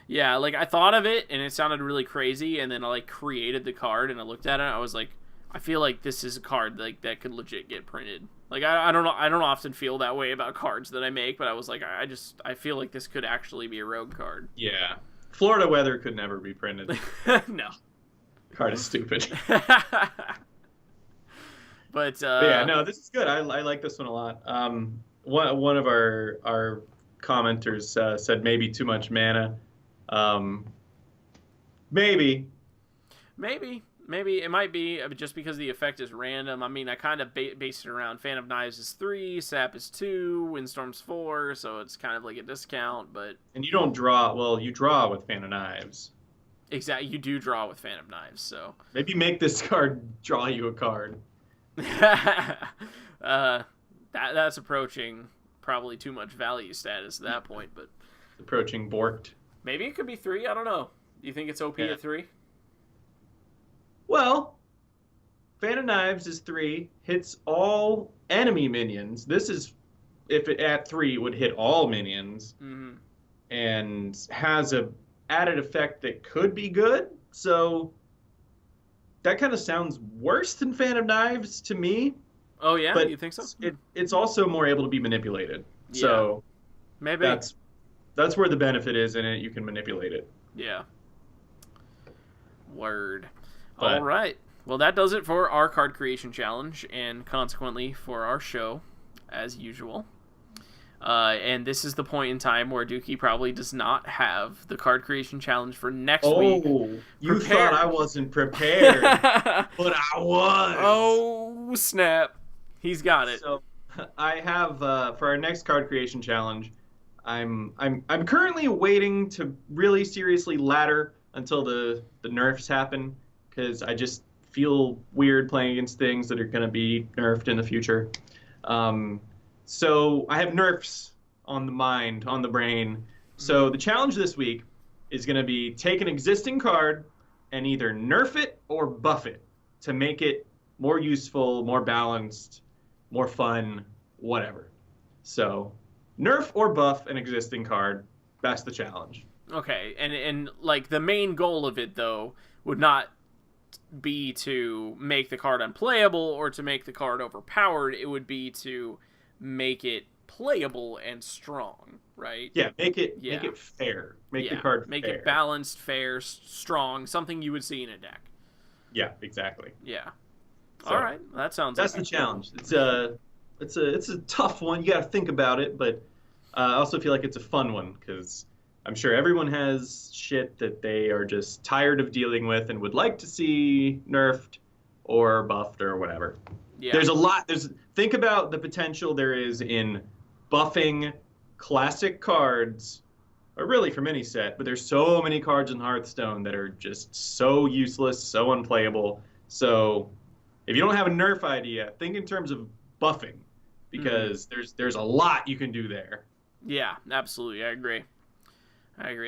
Yeah, I thought of it, and it sounded really crazy, and then I, created the card, and I looked at it, and I was like, I feel like this is a card like that could legit get printed. Like I don't know, I don't often feel that way about cards that I make, but I was like, I feel like this could actually be a rogue card. Yeah. Florida weather could never be printed. No. The card is stupid. But yeah, no, this is good. I like this one a lot. One of our commenters said maybe too much mana. Maybe it might be just because the effect is random. I mean, I kind of based it around Fan of Knives is 3, Sap is 2, Windstorm's 4, so it's kind of like a discount. But and you don't draw. Well, you draw with Fan of Knives. Exactly, you do draw with Fan of Knives, so maybe make this card draw you a card. That's approaching probably too much value status at that point, but approaching borked. Maybe it could be 3. I don't know. Do you think it's OP at 3? Well, Fan of Knives is 3, hits all enemy minions. This is, if it at 3, would hit all minions, and has a added effect that could be good. So that kind of sounds worse than Fan of Knives to me. Oh yeah, but you think so? It's also more able to be manipulated. Yeah. So maybe that's where the benefit is in it. You can manipulate it. Yeah. Word. All right. Well, that does it for our card creation challenge, and consequently for our show, as usual. And this is the point in time where Dookie probably does not have the card creation challenge for next week. Oh, you thought I wasn't prepared, but I was. Oh, snap. He's got it. So I have, for our next card creation challenge, I'm currently waiting to really seriously ladder until the nerfs happen, because I just feel weird playing against things that are going to be nerfed in the future. So I have nerfs on the mind, on the brain. So the challenge this week is going to be take an existing card and either nerf it or buff it to make it more useful, more balanced, more fun, whatever. So nerf or buff an existing card. That's the challenge. Okay, and like the main goal of it though would not be to make the card unplayable or to make the card overpowered. It would be to make it playable and strong, right? Yeah, make it fair. Make the card make fair. It balanced, fair, strong, something you would see in a deck. Yeah, exactly. Yeah. So, all right, that's the challenge. It's a tough one. You got to think about it, but I also feel like it's a fun one because I'm sure everyone has shit that they are just tired of dealing with and would like to see nerfed or buffed or whatever. Yeah. There's a lot. Think about the potential there is in buffing classic cards, or really from any set, but there's so many cards in Hearthstone that are just so useless, so unplayable. So if you don't have a nerf idea, think in terms of buffing, because there's a lot you can do there. Yeah, absolutely. I agree.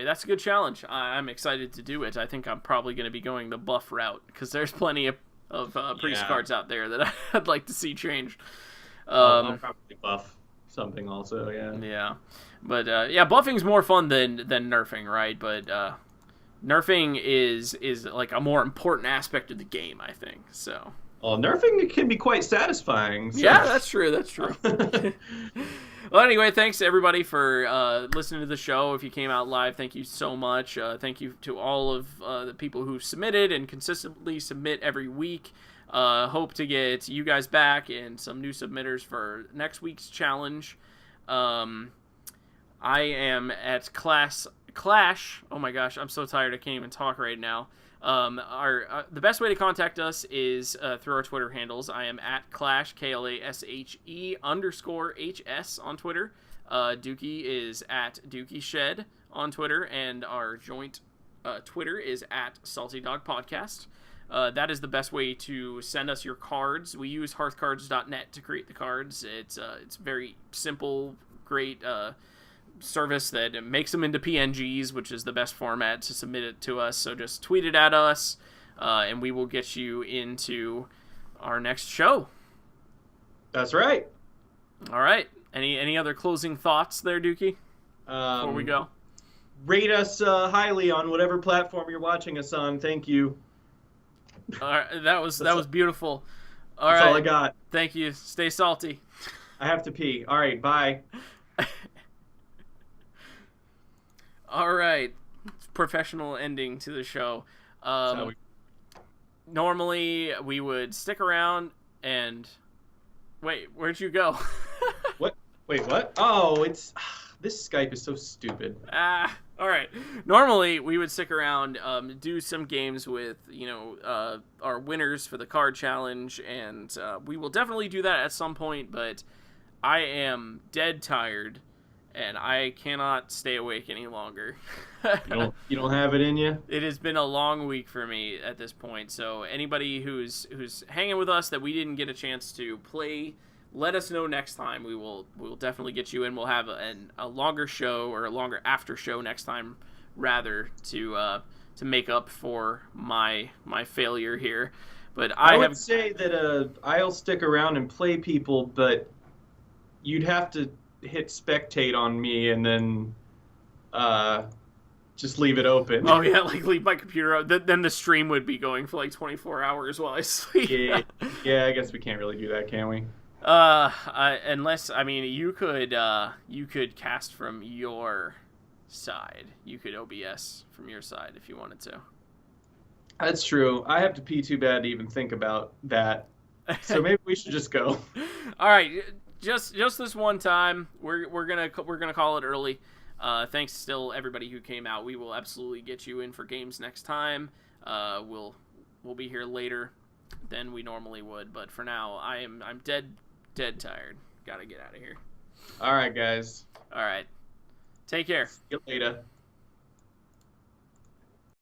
That's a good challenge. I'm excited to do it. I think I'm probably going to be going the buff route because there's plenty of priest cards out there that I'd like to see changed. I'll probably buff something also, yeah. But buffing's more fun than nerfing, right? But nerfing is like a more important aspect of the game, I think. So. Well, nerfing can be quite satisfying. So. Yeah, that's true. Well, anyway, thanks everybody for listening to the show. If you came out live, thank you so much. Thank you to all of the people who submitted and consistently submit every week. Hope to get you guys back and some new submitters for next week's challenge. I am at Clash. Oh my gosh, I'm so tired I can't even talk right now. The best way to contact us is through our Twitter handles. I am at Clash, KLASHE_HS on Twitter. Dookie is at DookieShed on Twitter, and our joint Twitter is at Salty Dog Podcast. That is the best way to send us your cards. We use hearthcards.net to create the cards. It's very simple, great service that makes them into PNGs, which is the best format to submit it to us. So just tweet it at us, and we will get you into our next show. That's right. All right. Any other closing thoughts there, Dookie? Before we go, rate us highly on whatever platform you're watching us on. Thank you. All right, that was beautiful. That's all I got. Thank you. Stay salty. I have to pee. All right, bye. All right, professional ending to the show. Normally we would stick around and wait. Where'd you go? What? Wait, what? Oh, this Skype is so stupid. All right. Normally, we would stick around, do some games with, our winners for the card challenge, and we will definitely do that at some point, but I am dead tired, and I cannot stay awake any longer. You don't have it in you? It has been a long week for me at this point, so anybody who's hanging with us that we didn't get a chance to play, let us know next time. We'll definitely get you in. We'll have a longer show or a longer after show next time, rather, to make up for my failure here. But I would say that I'll stick around and play people, but you'd have to hit spectate on me and then just leave it open. Oh yeah, like leave my computer out. Then the stream would be going for like 24 hours while I sleep. Yeah, I guess we can't really do that, can we? Unless, you could cast from your side. You could OBS from your side if you wanted to. That's true. I have to pee too bad to even think about that. So maybe we should just go. All right, just this one time. We're gonna call it early. Thanks still everybody who came out. We will absolutely get you in for games next time. We'll be here later than we normally would, but for now I'm dead tired. Gotta get out of here. All right, guys. All right. Take care. See you later.